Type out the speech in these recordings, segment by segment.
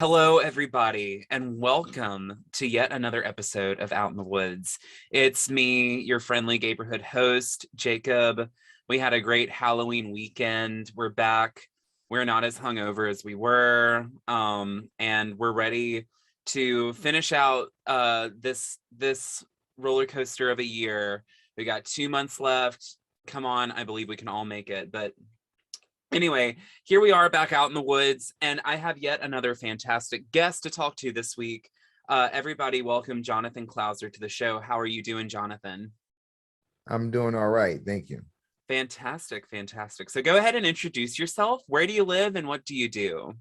Hello, everybody, and welcome to yet another episode of Out in the Woods. It's me, your friendly neighborhood host, Jacob. We had a great Halloween weekend. We're back. We're not as hungover as we were, and we're ready to finish out this roller coaster of a year. We got 2 months left. Come on, I believe we can all make it. But anyway, here we are back out in the woods, and I have yet another fantastic guest to talk to this week. Everybody, welcome Johnathan Clouser to the show. How are you doing, Johnathan? I'm doing all right. Thank you. Fantastic, fantastic. So go ahead and introduce yourself. Where do you live and what do you do?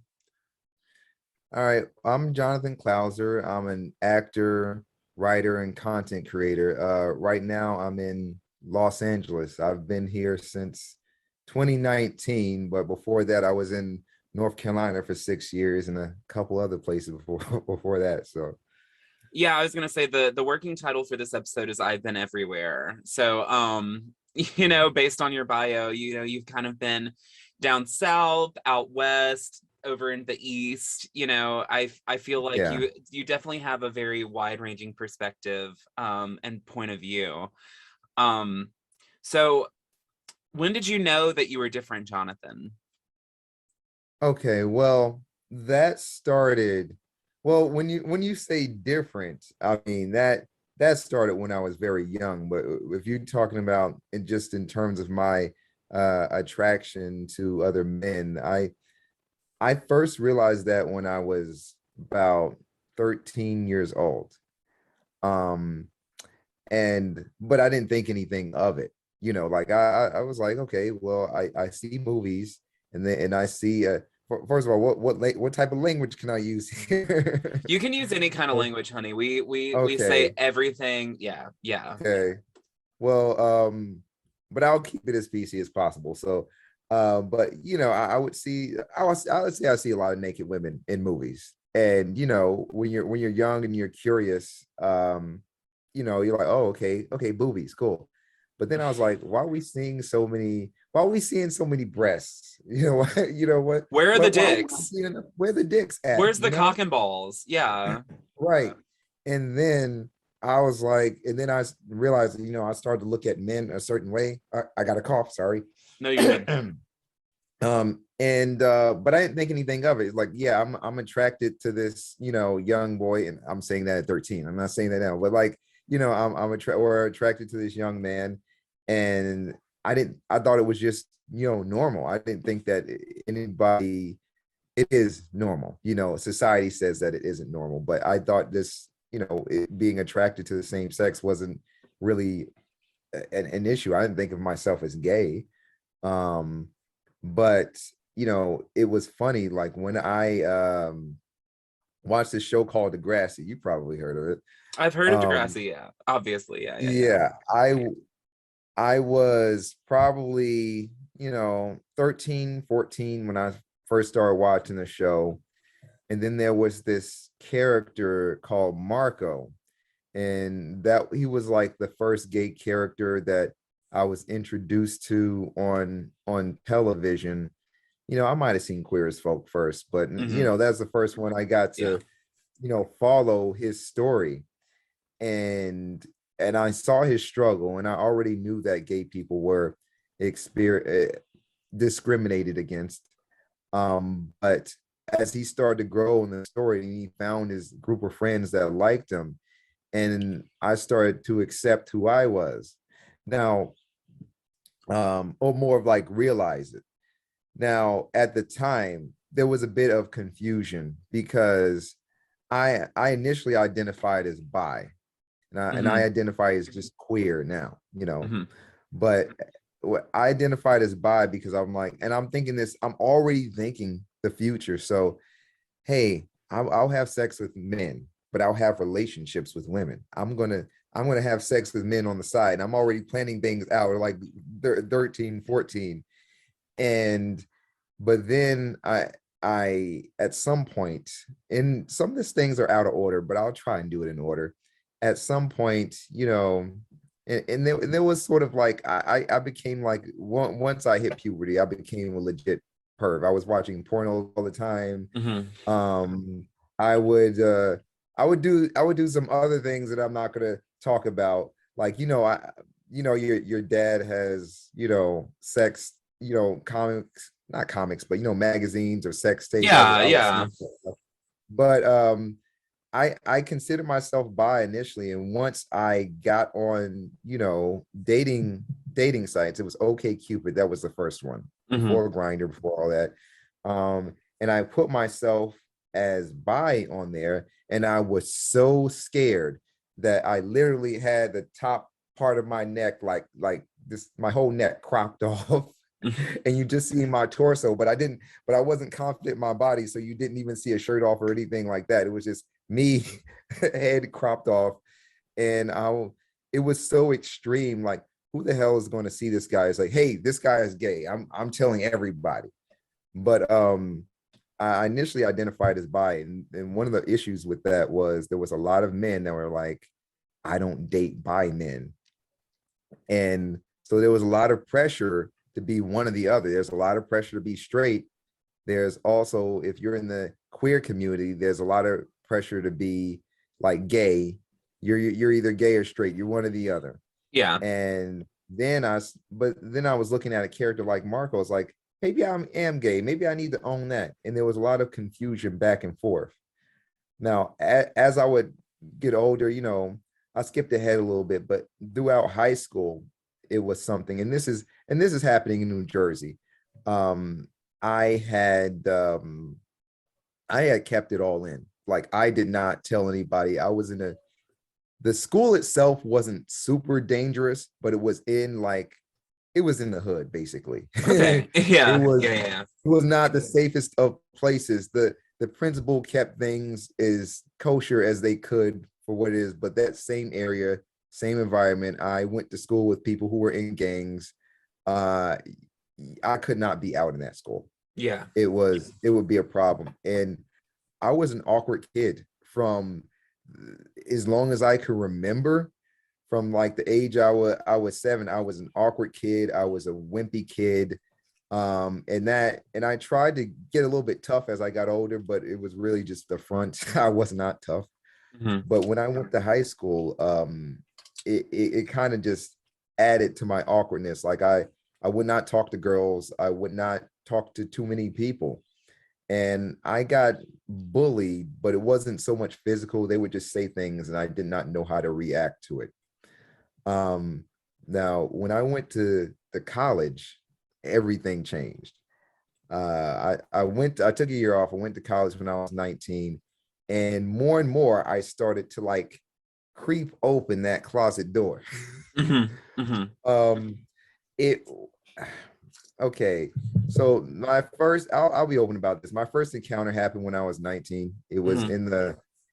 All right. I'm Johnathan Clouser. I'm an actor, writer, and content creator. Right now, I'm in Los Angeles. I've been here since 2019, but before that, I was in North Carolina for 6 years and a couple other places before that. So Yeah, I was gonna say the working title for this episode is I've been everywhere. So based on your bio, you've kind of been down south, out west, over in the east. I feel like yeah. you definitely have a very wide-ranging perspective and point of view. Um so when did you know that you were different, Johnathan? Okay. Well, that started. Well, when you say different, I mean that started when I was very young. But if you're talking about it just in terms of my attraction to other men, I first realized that when I was about 13 years old. Um, but I didn't think anything of it. Like I was like, okay, well, I see movies and I see first of all, what type of language can I use here? You can use any kind of language, honey. We say Okay, everything. Yeah, yeah. okay. Well, but I'll keep it as PC as possible. So, but I would say I see a lot of naked women in movies, and when you're young and you're curious, you're like, oh, okay, boobies, cool. But then I was like, why are we seeing so many? Why are we seeing so many breasts? You know what? Where are the What? Why are we dicks? seeing where the dicks at? Where's the cock and balls? Yeah. Right. And then I was like, and then I realized, I started to look at men a certain way. I got a cough, sorry. No, you're good. And but I didn't think anything of it. Like, yeah, I'm attracted to this, young boy, and I'm saying that at 13. I'm not saying that now, but like, or attracted to this young man, and I thought it was just, normal. I didn't think that anybody it is normal. Society says that it isn't normal, but I thought this, being attracted to the same sex wasn't really an issue. I didn't think of myself as gay. Um, but it was funny. Like when I watched this show called Degrassi, you probably heard of it. I've heard of Um, Degrassi, yeah. Obviously, yeah, yeah, yeah. yeah, I was probably, 13, 14 when I first started watching the show. And then there was this character called Marco, and that he was like the first gay character that I was introduced to on television. I might have seen Queer as Folk first, but Hmm. that's the first one I got Yeah. to, follow his story. And I saw his struggle, and I already knew that gay people were discriminated against. But as he started to grow in the story, and he found his group of friends that liked him, and I started to accept who I was. Now, or more of like realize it. Now, at the time, there was a bit of confusion because I initially identified as bi, and I Hmm. identify as just queer now, Hmm. but I identified as bi because I'm like, and I'm thinking this, I'm already thinking the future. So, hey, I'll have sex with men, but I'll have relationships with women. I'm gonna have sex with men on the side. And I'm already planning things out, like 13, 14. And but then I at some point, and some of these things are out of order, but I'll try and do it in order. At some point, and there was sort of like I became like once I hit puberty, I became a legit perv. I was watching porno all the time. Mm-hmm. Um, I would I would do some other things that I'm not gonna talk about. Like, your dad has, sex, comics, not comics, but magazines or sex tapes. Yeah, I would yeah. smoke that stuff. But I consider myself bi initially, and once I got on, dating sites, it was OK Cupid. That was the first one Mm-hmm. before Grinder, before all that. And I put myself as bi on there, and I was so scared that I literally had the top part of my neck, like this, my whole neck cropped off. And you just see my torso, but I wasn't confident in my body, so you didn't even see a shirt off or anything like that. It was just me, head cropped off. And it was so extreme. Like, who the hell is going to see this guy? It's like, hey, this guy is gay. I'm telling everybody. But I initially identified as bi, and one of the issues with that was there was a lot of men that were like, I don't date bi men. And so there was a lot of pressure to be one or the other. There's a lot of pressure to be straight. There's also, if you're in the queer community, there's a lot of pressure to be like gay. You're either gay or straight. You're one or the other. Yeah. And then I was looking at a character like Marco. I was like, maybe I am gay. Maybe I need to own that. And there was a lot of confusion back and forth. Now, as I would get older, I skipped ahead a little bit, but throughout high school, it was something. And this is happening in New Jersey. Um, I had I had kept it all in. Like, I did not tell anybody. I was in the school itself wasn't super dangerous, but it was in the hood, basically. Okay. it Yeah. was Yeah. Yeah. it was not the safest of places. The principal kept things as kosher as they could for what it is, but that same area, same environment. I went to school with people who were in gangs. Uh, I could not be out in that school. Yeah. It would be a problem. And I was an awkward kid from as long as I could remember. From like the age I was 7, I was an awkward kid. I was a wimpy kid. And I tried to get a little bit tough as I got older, but it was really just the front. I was not tough. Mm-hmm. But when I went to high school, it kind of just added to my awkwardness. Like, I would not talk to girls. I would not talk to too many people. And I got bullied, but it wasn't so much physical. They would just say things, and I did not know how to react to it. Now, when I went to the college, everything changed. I took a year off. I went to college when I was 19, and more I started to like creep open that closet door. Mm-hmm. Mm-hmm. It Okay, so I'll be open about this. My first encounter happened when I was 19. Mm-hmm.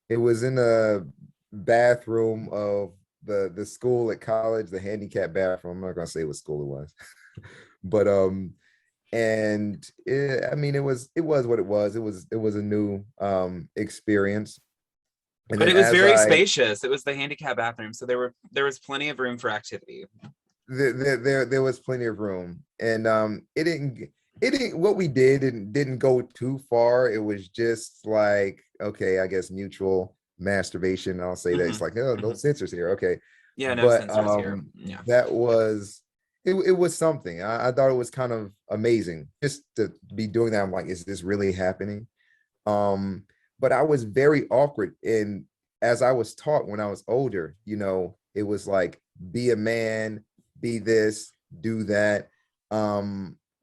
It was in the bathroom of the school at college, the handicap bathroom. I'm not gonna say what school it was, but I mean, it was what it was. It was a new experience. And But then it was very spacious. It was the handicap bathroom, so there was plenty of room for activity. there was plenty of room, and it didn't what we did didn't go too far. It was just like, okay, I guess mutual masturbation. I'll say that. Mm-hmm. It's like, oh, no Mm-hmm. censors here. Okay. Yeah, no But censors here. Yeah. that was it was something. I thought it was kind of amazing just to be doing that. I'm like, is this really happening? But I was very awkward, and as I was taught when I was older, it was like, be a man, be this, do that.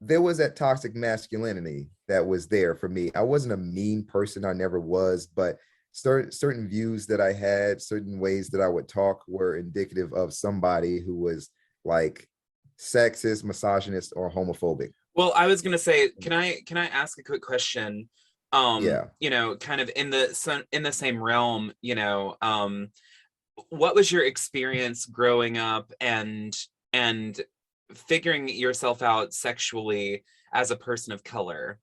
There was that toxic masculinity that was there for me. I wasn't a mean person, I never was, but certain views that I had, certain ways that I would talk were indicative of somebody who was like sexist, misogynist, or homophobic. Well, I was gonna say, can I ask a quick question? Yeah. Kind of in the same realm, what was your experience growing up and figuring yourself out sexually as a person of color?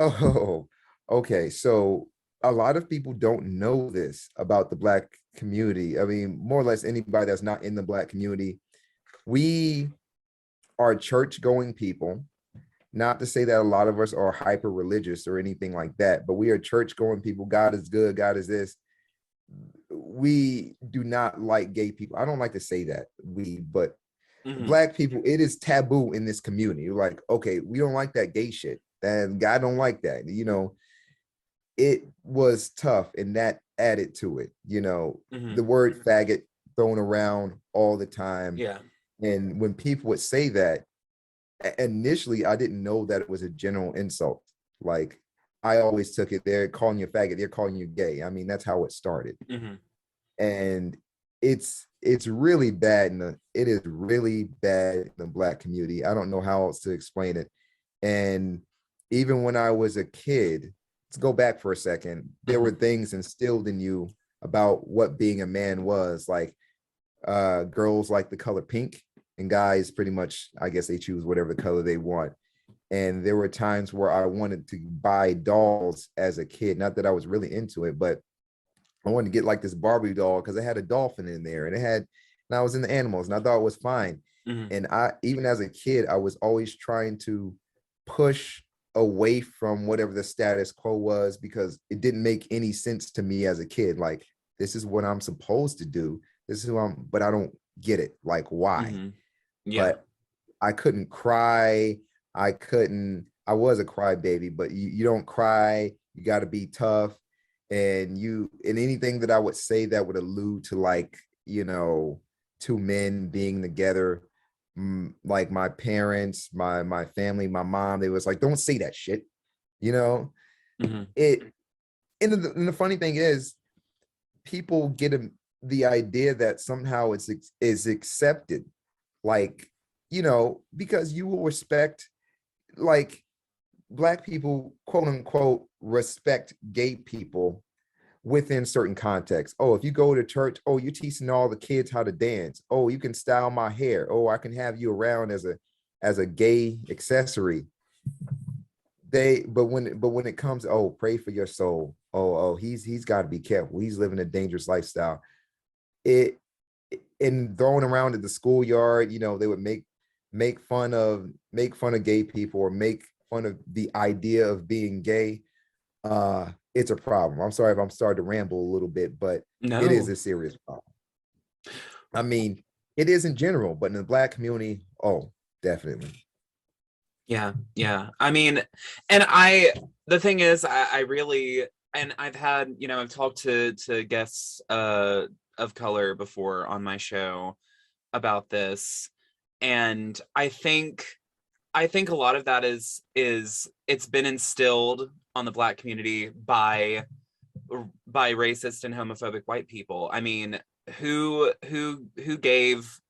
Oh, okay. So a lot of people don't know this about the Black community. I mean, more or less anybody that's not in the Black community. We are church going people, Not to say that a lot of us are hyper religious or anything like that, but we are church going people. God is good. God is this. We do not like gay people. I don't like to say that but Hmm. Black people, it is taboo in this community. You're like, okay, we don't like that gay shit. And God don't like that. It was tough, and that added to it. Hmm. The word faggot thrown around all the time. Yeah. And when people would say that, initially I didn't know that it was a general insult. Like, I always took it, they're calling you a faggot, they're calling you gay. I mean, that's how it started. Hmm. And it's really bad it is really bad in the Black community. I don't know how else to explain it. And even when I was a kid, let's go back for a second, there Hmm. were things instilled in you about what being a man was. Like, girls like the color pink, and guys pretty much, I guess, they choose whatever the color they want. And there were times where I wanted to buy dolls as a kid, not that I was really into it, but I wanted to get like this Barbie doll because it had a dolphin in there, and I was in the animals, and I thought it was fine. Hmm. And I, even as a kid, I was always trying to push away from whatever the status quo was, because it didn't make any sense to me as a kid. Like, this is what I'm supposed to do. This is who but I don't get it. Like, why? Hmm. Yeah. But I couldn't cry. I was a crybaby, but you don't cry. You got to be tough. And anything that I would say that would allude to, like, two men being together, like my parents, my family, my mom, they was like, don't say that shit. You know, Hmm. it, and the funny thing is, people get the idea that somehow is accepted, like, because you will respect, like, Black people, quote unquote, respect gay people within certain contexts. Oh, if you go to church, oh, you're teaching all the kids how to dance. Oh, you can style my hair. Oh, I can have you around as a gay accessory. But when it comes, oh, pray for your soul. Oh, he's got to be careful. He's living a dangerous lifestyle. It and thrown around at the schoolyard, they would make fun of gay people, or make fun of the idea of being gay. It's a problem. I'm sorry if I'm starting to ramble a little bit, but it is No. a serious problem. I mean, it is in general, but in the Black community, oh, definitely. Yeah. Yeah. I mean, and the thing is, I really, and I've had, I've talked to guests of color before on my show about this. And I think a lot of that is it's been instilled on the Black community by racist and homophobic white people. I mean, who gave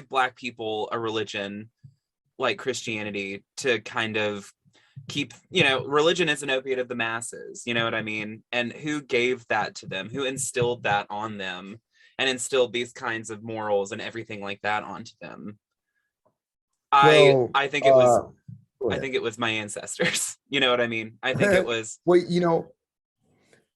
Black people a religion like Christianity to kind of keep, religion is an opiate of the masses, you know what I mean? And who gave that to them? Who instilled that on them and instilled these kinds of morals and everything like that onto them? I Well, I think it was go I ahead. think it was my ancestors. You know what I mean? I think it was. Well,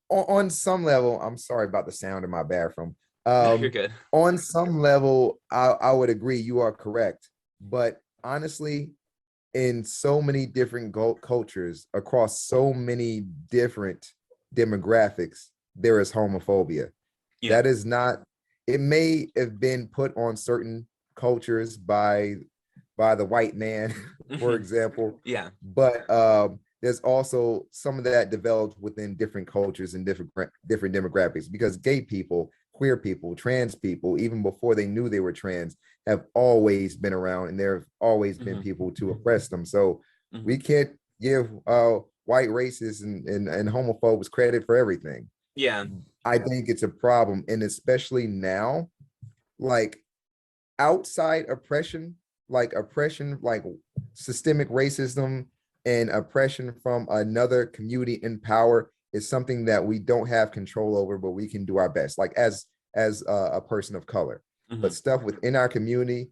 on some level, I'm sorry about the sound in my bathroom. No, you're Um, good. on some level, I would agree, you are correct. But honestly, in so many different cultures across so many different demographics, there is homophobia. Yeah. That is not, it may have been put on certain cultures by the white man, for Hmm. example, Yeah. but there's also some of that developed within different cultures and different demographics, because gay people, queer people, trans people, even before they knew they were trans, have always been around, and there have always been Hmm. people to oppress them. So we Hmm. can't give white racists and homophobes credit for everything. Yeah. I think it's a problem, and especially now, like, outside oppression, like systemic racism and oppression from another community in power, is something that we don't have control over, but we can do our best, like, as a person of color. But Hmm. stuff within our community,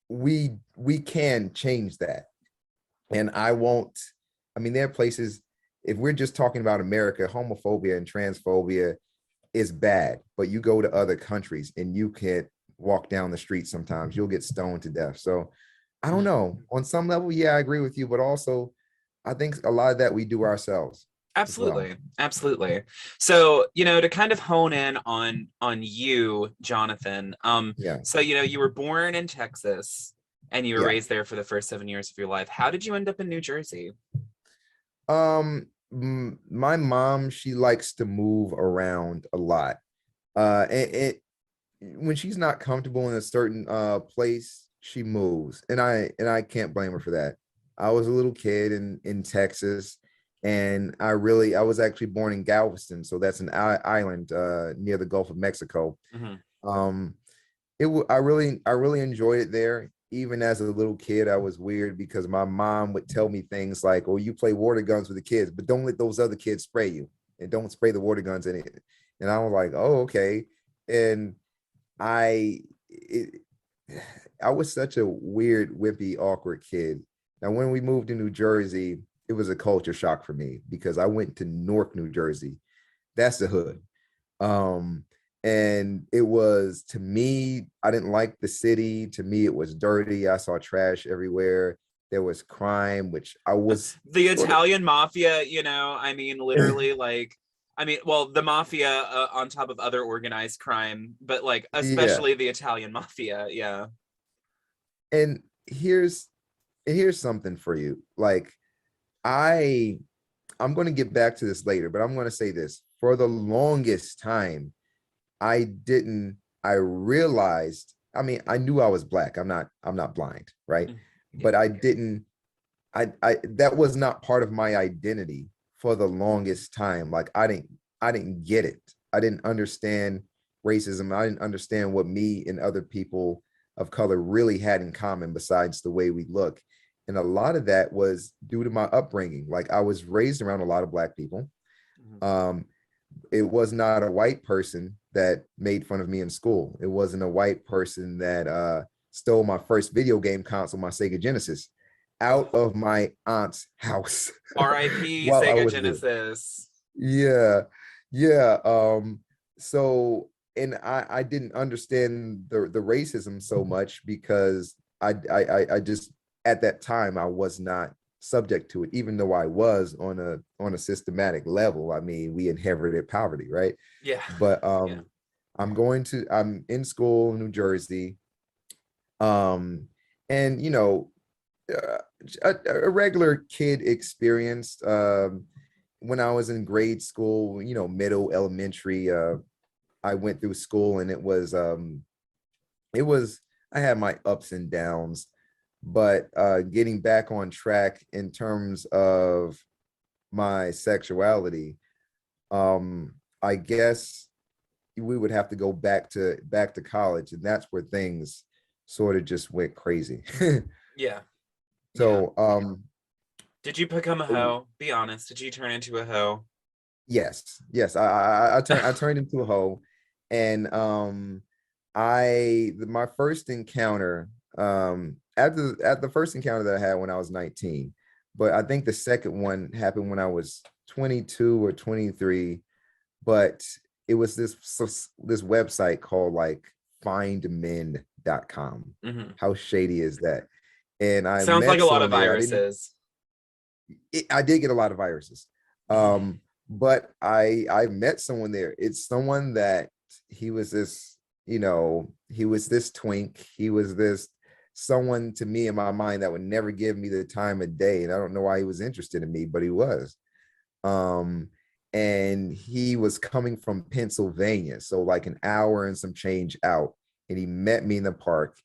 we can change that. And I won't, I mean, there are places, if we're just talking about America, homophobia and transphobia is bad, but you go to other countries and you can't walk down the street, sometimes you'll get stoned to death. So I don't know. On some level, yeah, I agree with you, but also I think a lot of that we do ourselves as well. Absolutely. Absolutely. So, to kind of hone in on you, Jonathan. Yeah, So, you were born in Texas and you were yeah. raised there for the first 7 years of your life. How did you end up in New Jersey? My mom, she likes to move around a lot. It when she's not comfortable in a certain place, she moves, and I can't blame her for that. I was a little kid in Texas, and I was actually born in Galveston, so that's an island near the Gulf of Mexico. Mhm. Um, I really enjoyed it there. Even as a little kid, I was weird because my mom would tell me things like, "Oh, you play water guns with the kids, but don't let those other kids spray you, and don't spray the water guns in it." And I was like, "Oh, okay." And I it, I was such a weird, wimpy, awkward kid. Now, when we moved to New Jersey, it was a culture shock for me because I went to Newark, New Jersey. That's the hood. Um, and it was, to me, I didn't like the city. To me, it was dirty. I saw trash everywhere. There was crime, which I was The sort of Italian mafia, I mean, literally, like, well, the mafia on top of other organized crime, but like, yeah. especially the Italian mafia. Yeah. And here's something for you. Like I I'm going to get back to this later, but I'm going to say this. For the longest time, I realized, I mean, I knew I was black. I'm not blind, right? Mm. Yeah. But I didn't I that was not part of my identity for the longest time. Like I didn't get it. I didn't understand racism. I didn't understand what me and other people of color really had in common besides the way we look. And a lot of that was due to my upbringing. Like I was raised around a lot of black people. Mhm. Um, it was not a white person that made fun of me in school. It wasn't a white person that stole my first video game console, my Sega Genesis, out Oh, of my aunt's house R.I.P. while I Sega was there. Genesis. Yeah, yeah. So and I didn't understand the racism so much because I just at that time I was not subject to it, even though I was on a systematic level. I mean, we inherited poverty, right? Yeah. But Yeah. I'm in school in New Jersey. Um, and uh, a regular kid experience. When I was in grade school, middle, elementary, I went through school and it was, I had my ups and downs, but getting back on track in terms of my sexuality, I guess we would have to go back to college, and that's where things sort of just went crazy. Yeah. Yeah. So, Did you become a hoe? Be honest. Did you turn into a hoe? yes, I turned into a hoe, and my first encounter, at the first encounter that I had when I was 19, but I think the second one happened when I was 22 or 23, but it was this website called like findmen.com. Hmm. How shady is that? And I Sounds like met a lot someone of there. viruses. I did get a lot of viruses. But I met someone there. It's someone that he was this, he was this twink. He was this someone to me in my mind that would never give me the time of day. And I don't know why he was interested in me, but he was. Um, and he was coming from Pennsylvania, so like an hour and some change out. And he met me in the park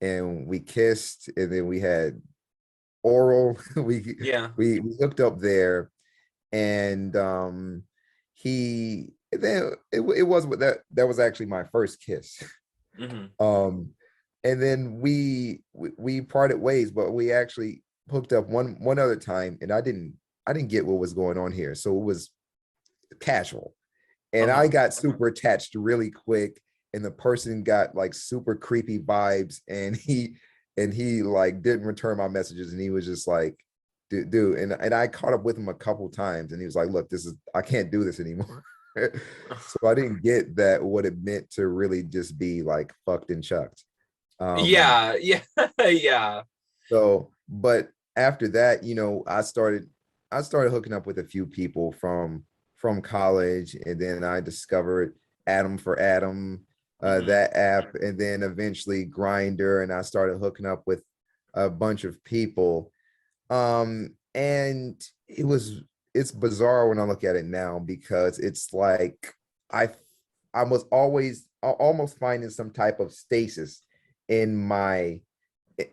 and we kissed, and then we had oral. we Yeah. we hooked up there, and it was that was actually my first kiss. Hmm. um and then we parted ways, but we actually hooked up one other time, and I didn't get what was going on here, so it was casual, and I Uh-huh. got super attached really quick, and the person got like super creepy vibes, and he like didn't return my messages, and he was just like, dude, and I caught up with him a couple times, and he was like, look, I can't do this anymore. So I didn't get that what it meant to really just be like fucked and chucked. um Yeah. Yeah. Yeah. So, but after that, you know, I started hooking up with a few people from college, and then I discovered Adam for Adam, Mhm. that app, and then eventually Grinder, and I started hooking up with a bunch of people. And it's bizarre when I look at it now, because it's like I I was always almost finding some type of stasis in my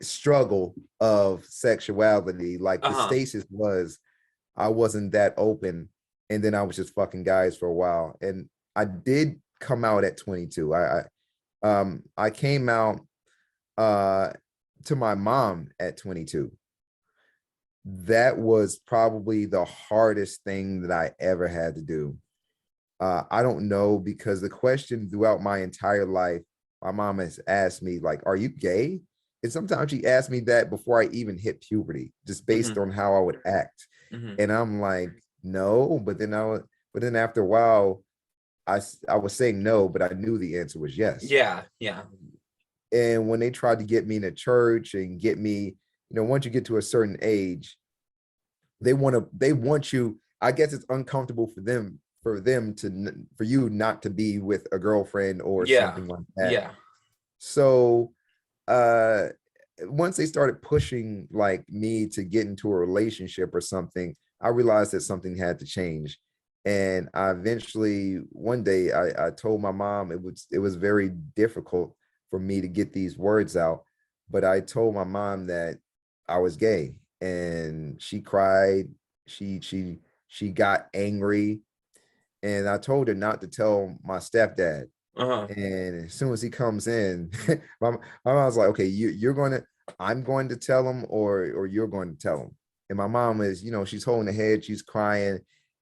struggle of sexuality. Like the Uh-huh. stasis was I wasn't that open, and then I was just fucking guys for a while. And I did come out at 22. I came out uh to my mom at 22. That was probably the hardest thing that I ever had to do. I don't know, because the question throughout my entire life, my mom has asked me, like, "Are you gay?" And sometimes she asked me that before I even hit puberty, just based Mhm. on how I would act. Mhm. And I'm like, no. But then after a while, I was saying no, but I knew the answer was yes. Yeah, yeah. And when they tried to get me into church and get me, once you get to a certain age, they want you. I guess it's uncomfortable for you not to be with a girlfriend or Yeah. something like that. Yeah. So uh once they started pushing like me to get into a relationship or something, I realized that something had to change. And I eventually one day I told my mom. It was very difficult for me to get these words out, but I told my mom that I was gay, and she cried. She got angry, and I told her not to tell my stepdad. Uh-huh. And as soon as he comes in, my mom's like, "Okay, I'm going to tell him, or you're going to tell him." And my mom is, she's holding her head, she's crying,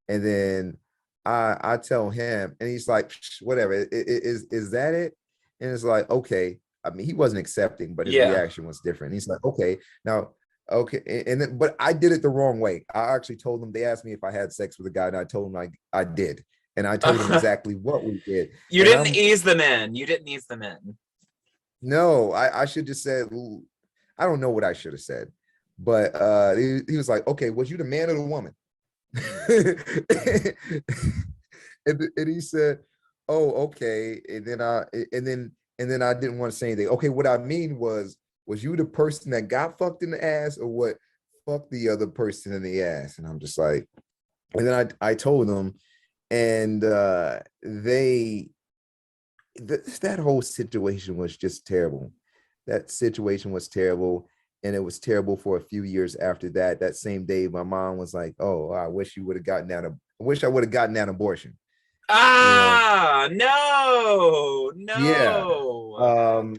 and then I tell him, and he's like, "Whatever, is that it?" And it's like, okay. I mean, he wasn't accepting, but his Yeah. reaction was different. He's like, "Okay, now." Okay, and then, but I did it the wrong way. I actually told them. They asked me if I had sex with a guy, and I told them I did, and I told them exactly what we did. You And didn't I'm ease them in. You didn't ease them in. No, I should just said, I don't know what I should have said, but he was like, "Okay, was you the man or the woman?" And he said, "Oh, okay." And then I didn't want to say anything. Okay, what I mean was you the person that got fucked in the ass, or what fucked the other person in the ass? And I'm just like, and then I told them, and that whole situation was just terrible. That situation was terrible. And it was terrible for a few years after that. That same day, my mom was like, "Oh, I wish you would have gotten that. I wish I would have gotten that abortion." You know? Ah, no, Yeah. no. Um,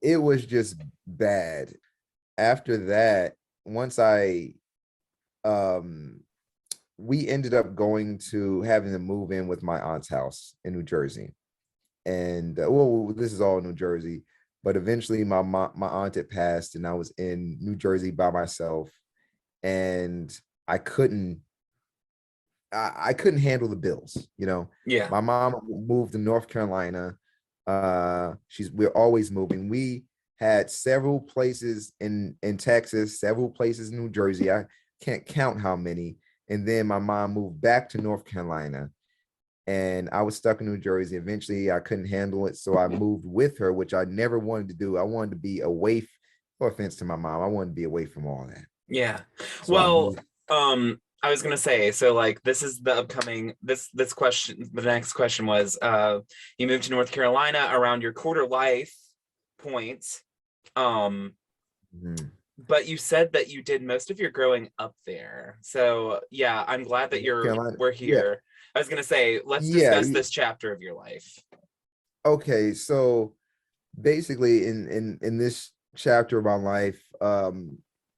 it was just bad. After that, once I we ended up going to having to move in with my aunt's house in New Jersey. And well, this is all New Jersey, but eventually my aunt had passed, and I was in New Jersey by myself, and I couldn't I couldn't handle the bills. Yeah. My mom moved to North Carolina. We're always moving. We had several places in Texas, several places in New Jersey. I can't count how many. And then my mom moved back to North Carolina, and I was stuck in New Jersey. Eventually, I couldn't handle it, so I moved with her, which I never wanted to do. I wanted to be away. No offense to my mom, I wanted to be away from all that. Yeah. So I Well, moved. I was gonna say, so like this is the upcoming this question, the next question was you moved to North Carolina around your quarter life point. Um, Mhm. but you said that you did most of your growing up there. So yeah, I'm glad that North Carolina. we're Yeah, here. I was gonna say, let's yeah. discuss this chapter of your life. Okay, so basically, in this chapter of my life,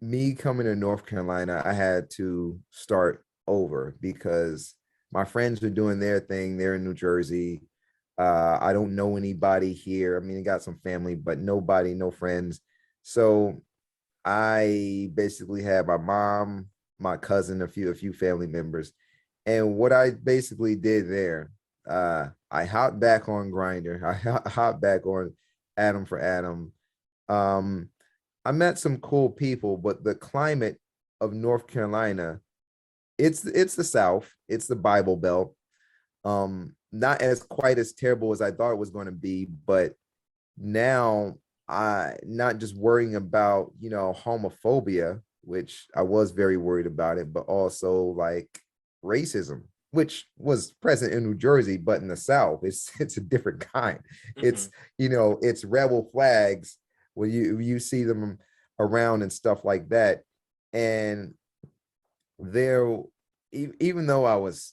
me coming to North Carolina, I had to start over because my friends were doing their thing. They're in New Jersey. I don't know anybody here. I mean, I got some family, but nobody, no friends. So I basically had my mom, my cousin, a few family members. And what I basically did there, I hopped back on Grinder. I hopped back on Adam for Adam. Um, I met some cool people, but the climate of North Carolina, it's the South, it's the Bible Belt. Not as quite as terrible as I thought it was going to be, but now I not just worrying about, homophobia, which I was very worried about it, but also like racism, which was present in New Jersey, but in the South, it's a different kind. Mm-hmm. It's, it's rebel flags when you see them around and stuff like that. And there, even though I was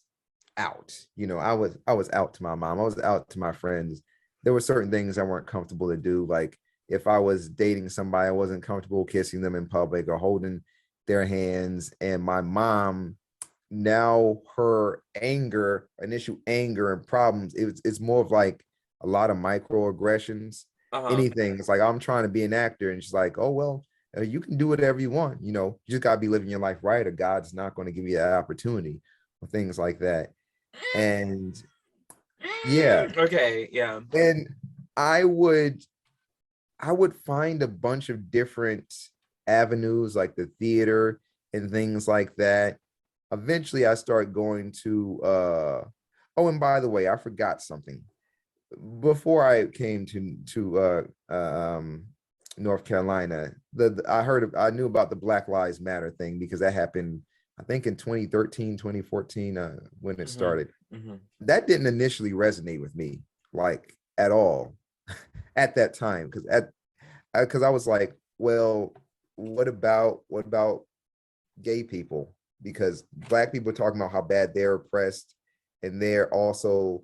out, I was out to my mom, I was out to my friends, there were certain things I weren't comfortable to do. Like if I was dating somebody, I wasn't comfortable kissing them in public or holding their hands. And my mom, now her initial anger and problems, it's more of like a lot of microaggressions. Uh-huh. Anything. It's like I'm trying to be an actor, and she's like, "Oh well, you can do whatever you want. You just gotta be living your life right, or God's not going to give you that opportunity, or things like that." And yeah, Okay, yeah. and I would I would find a bunch of different avenues, like the theater and things like that. Eventually I started going to oh, and by the way, I forgot something. Before I came to North Carolina, I knew about the Black Lives Matter thing because that happened, I think, in 2013, 2014, when it Mm-hmm. started. Mm-hmm. That didn't initially resonate with me, like, at all, at that time, because I was like, well, what about gay people? Because Black people are talking about how bad they're oppressed, and they're also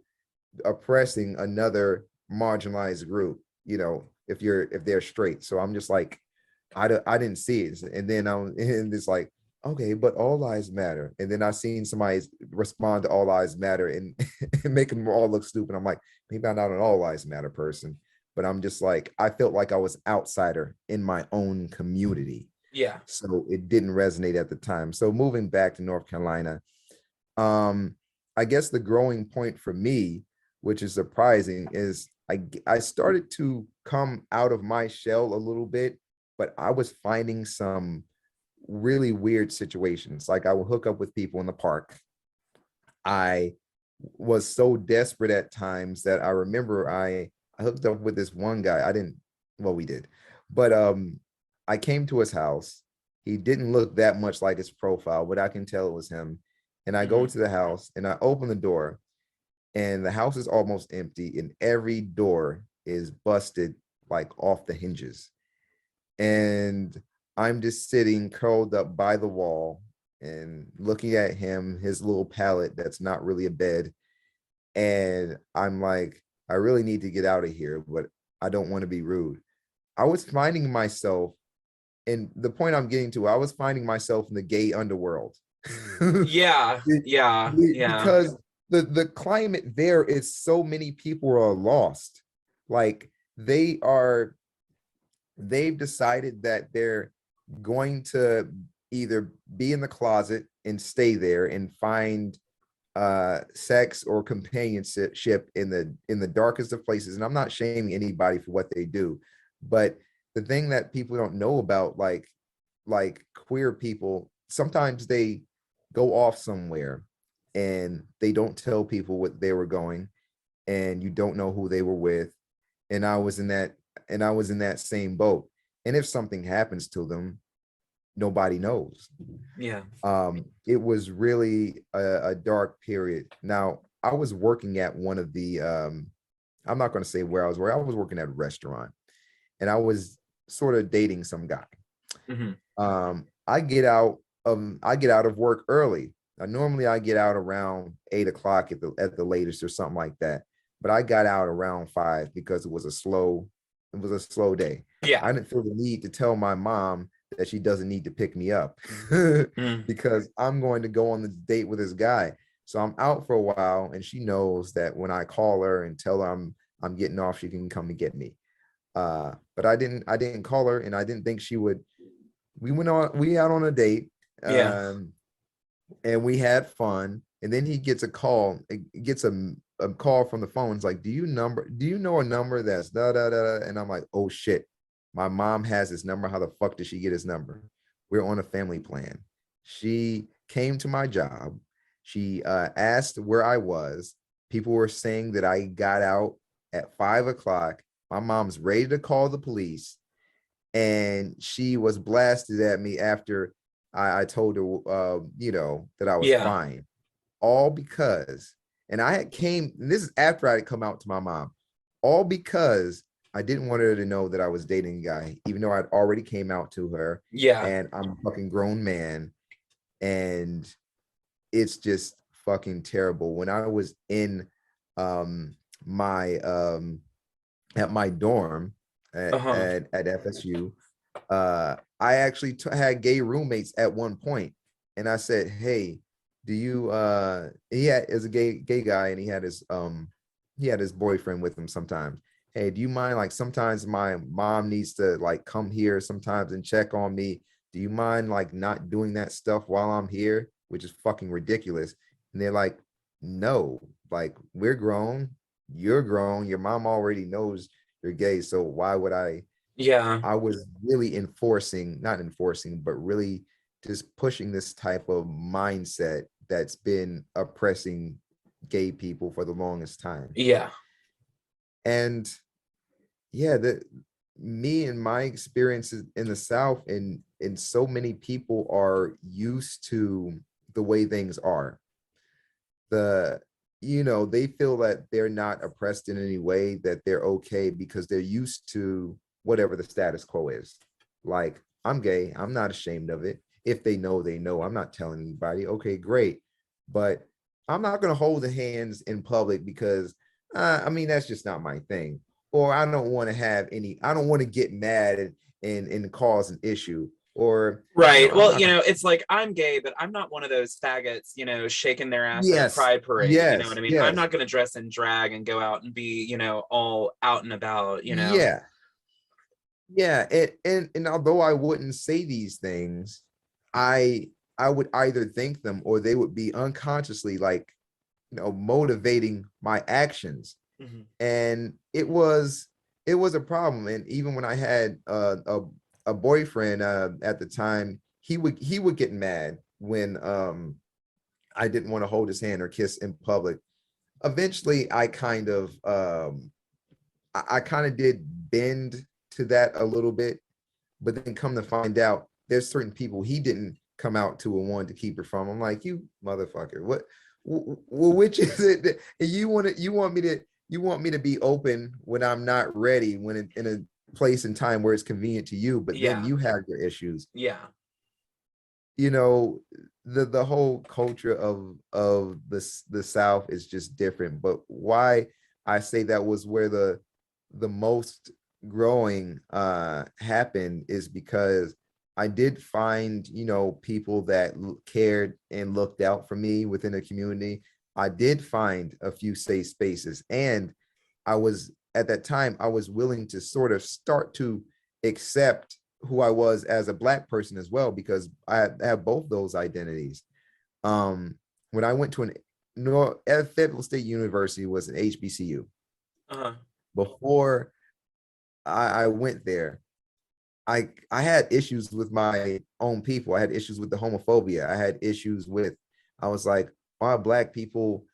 oppressing another marginalized group, if they're straight. So I'm just like, I didn't see it. And then I'm and it's like, okay, but all lives matter. And then I seen somebody respond to all lives matter and, and make them all look stupid. I'm like, maybe I'm not an all lives matter person, but I'm just like, I felt like I was outsider in my own community. Yeah. So it didn't resonate at the time. So moving back to North Carolina, um, I guess the growing point for me, which is surprising, is I started to come out of my shell a little bit, but I was finding some really weird situations. Like I would hook up with people in the park. I was so desperate at times that I remember I hooked up with this one guy. I didn't, well, we did, but I came to his house. He didn't look that much like his profile, but I can tell it was him. And I go Mm-hmm. to the house and I open the door, and the house is almost empty, and every door is busted like off the hinges. And I'm just sitting curled up by the wall and looking at him, his little pallet that's not really a bed. And I'm like, I really need to get out of here, but I don't want to be rude. I was finding myself, and the point I'm getting to, I was finding myself in the gay underworld. Yeah. Yeah. Yeah. Because the climate there is, so many people are lost. Like they've decided that they're going to either be in the closet and stay there and find sex or companionship in the darkest of places. And I'm not shaming anybody for what they do, but the thing that people don't know about, like queer people, sometimes they go off somewhere and they don't tell people what they were going, and you don't know who they were with. And I was in that same boat. And if something happens to them, nobody knows. Yeah. It was really a dark period. Now, I was working at one of the I'm not going to say where I was working. I was working at a restaurant, and I was sort of dating some guy. Mm-hmm. I get out of work early. Now, normally I get out around 8 o'clock at the latest or something like that. But I got out around 5 because it was a slow day. Yeah. I didn't feel the need to tell my mom that she doesn't need to pick me up Mm. because I'm going to go on the date with this guy. So I'm out for a while, and she knows that when I call her and tell her I'm getting off, she can come and get me. But I didn't call her, and I didn't think she would. We out on a date, Yeah. and we had fun. And then he gets a call, gets a call from the phone. It's like, do you know a number that's da da da? And I'm like, oh shit, My mom has his number. How the fuck did she get his number? We're on a family plan. She came to my job. She asked where I was. People were saying that I got out at 5 o'clock. My mom's ready to call the police. And she was blasted at me after I told her, that I was Yeah. fine. All because, and I had came, and this is after I had come out to my mom, all because I didn't want her to know that I was dating a guy, even though I'd already came out to her Yeah. and I'm a fucking grown man. And it's just fucking terrible. When I was in my at my dorm Uh-huh. at FSU, I actually had gay roommates at one point, and I said, "Hey, do you?" Is a gay guy, and he had his boyfriend with him sometimes. Hey, do you mind? Like sometimes my mom needs to like come here sometimes and check on me. Do you mind like not doing that stuff while I'm here? Which is fucking ridiculous. And they're like, no, like we're grown, you're grown, your mom already knows you're gay, so why would Yeah. I was really enforcing, not enforcing, but really just pushing this type of mindset that's been oppressing gay people for the longest time. Yeah. And yeah, the me and my experiences in the South, and so many people are used to the way things are. The they feel that they're not oppressed in any way, that they're okay because they're used to whatever the status quo is. Like, I'm gay, I'm not ashamed of it. If they know, they know. I'm not telling anybody. Okay, great. But I'm not going to hold the hands in public because I mean, that's just not my thing. Or I don't want to have any, I don't want to get mad and cause an issue. Or Right. I'm Well, not. it's like I'm gay, but I'm not one of those faggots, shaking their ass at a Yes, pride parade. You know what yes, I mean? I'm yes. not going to dress in drag and go out and be, all out and about. Yeah, yeah. And although I wouldn't say these things, I I would either think them or they would be unconsciously like, motivating my actions. Mhm. And it was a problem. And even when I had a boyfriend at the time, he would get mad when I didn't want to hold his hand or kiss in public. Eventually I kind of did bend to that a little bit, but then come to find out there's certain people he didn't come out to and wanted to keep it from. I'm like, you motherfucker, what which is it that you want me to be open when I'm not ready, when in a place and time where it's convenient to you, but then Yeah. you have your issues. Yeah. you know the whole culture of the South is just different. But why I say that was where the most growing happened is because I did find people that cared and looked out for me within the community. I did find a few safe spaces, and I was at that time I was willing to sort of start to accept who I was as a Black person as well, because I have both those identities. When I went to at Federal State University was an HBCU. Uh-huh. Before I went there, I had issues with my own people. I had issues with the homophobia. I had issues with, I was like, why Black people,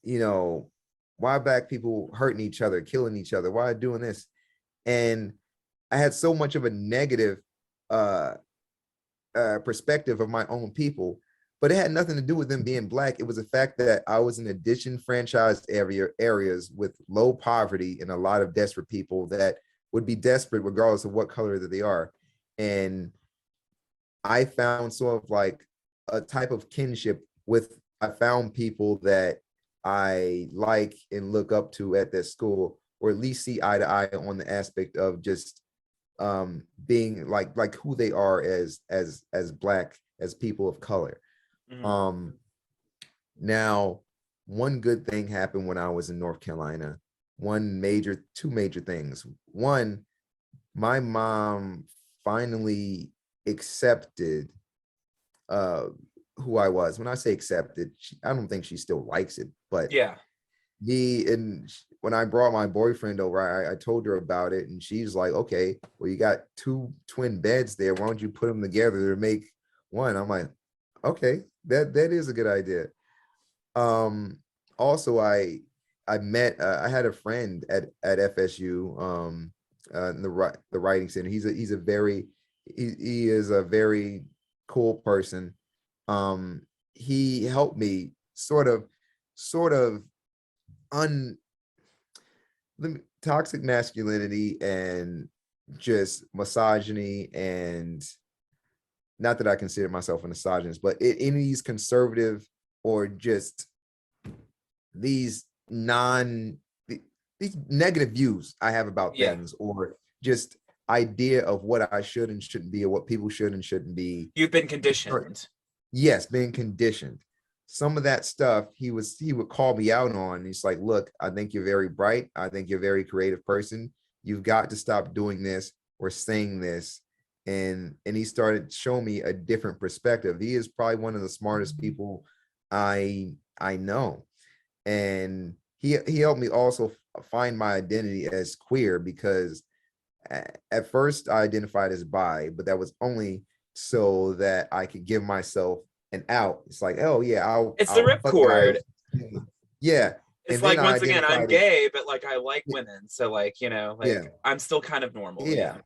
you know, why Black people hurting each other, killing each other, why doing this? And I had so much of a negative uh, perspective of my own people, but it had nothing to do with them being Black. It was the fact that I was in addition franchised areas with low poverty and a lot of desperate people that would be desperate regardless of what color that they are. And I found sort of like a type of kinship with, I found people that I like and look up to at that school, or at least see eye to eye on the aspect of just being like who they are as Black, as people of color. Mhm. um Now, one good thing happened when I was in North Carolina. Two major things. One, my mom finally accepted uh who I was. When I say accepted, I don't think she still likes it, but Yeah. the and when I brought my boyfriend over, I told her about it, and she's like, okay, well, you got two twin beds there. Why don't you put them together to make one? I'm like, okay, that is a good idea. Also, I met I had a friend at FSU, in the writing center. He's a very he is a very cool person. He helped me sort of un the toxic masculinity and just misogyny, and not that I consider myself a misogynist, but in these conservative or just these non these negative views I have about Yeah. things, or just idea of what I should and shouldn't be, or what people should and shouldn't be. You've been conditioned. Yes, being conditioned. Some of that stuff he would call me out on. He's like, look, I think you're very bright. I think you're a very creative person. You've got to stop doing this or saying this. And he started showing me a different perspective. He is probably one of the smartest people I know. And he helped me also find my identity as queer, because at first I identified as bi, but that was only so that I could give myself an out. It's like, oh yeah, It's the I'll fuck ripcord. guys. Yeah. It's And then like, I once again, I'm identified as, gay, but like I like women. So like, like yeah, I'm still kind of normal. yeah,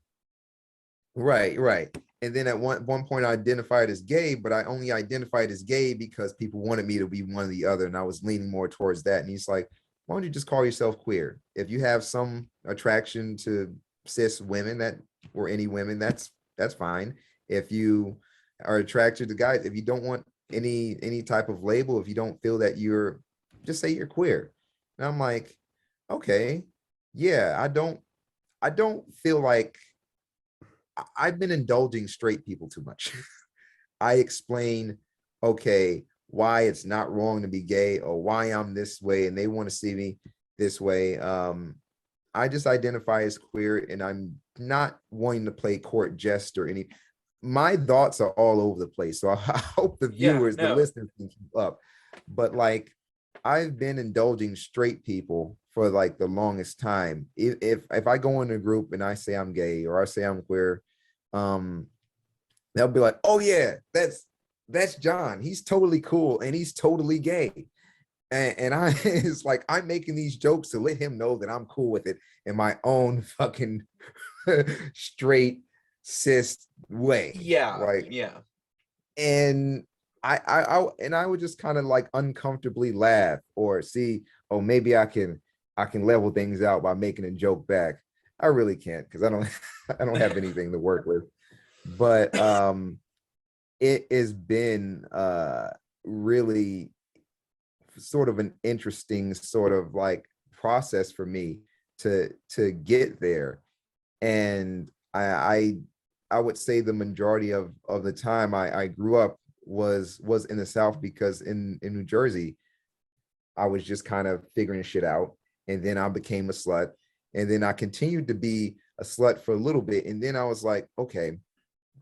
right. And then at one point I identified as gay, but I only identified as gay because people wanted me to be one or the other, and I was leaning more towards that. And he's like, why don't you just call yourself queer? If you have some attraction to cis women, that or any women, that's fine. If you are attracted to guys, if you don't want any type of label, if you don't feel that you're, just say you're queer. And I'm like, okay, yeah, I don't feel like I've been indulging straight people too much. I explain, okay, why it's not wrong to be gay, or why I'm this way and they want to see me this way. I just identify as queer, and I'm not wanting to play court jester. My thoughts are all over the place. So I hope the Yeah, viewers, the no. listeners can keep up. But like, I've been indulging straight people for like the longest time. If I go in a group and I say I'm gay or I say I'm queer, um, they'll be like, oh yeah, that's John. He's totally cool and he's totally gay. And I it's like I'm making these jokes to let him know that I'm cool with it in my own fucking straight cis way. Yeah, Like, yeah. and I would just kind of like uncomfortably laugh or see, oh, maybe I can level things out by making a joke back. I really can't, because I don't I don't have anything to work with. But it has been really sort of an interesting sort of like process for me to get there. And I would say the majority of the time I grew up was in the South, because in New Jersey I was just kind of figuring shit out, and then I became a slut, and then I continued to be a slut for a little bit, and then I was like, okay,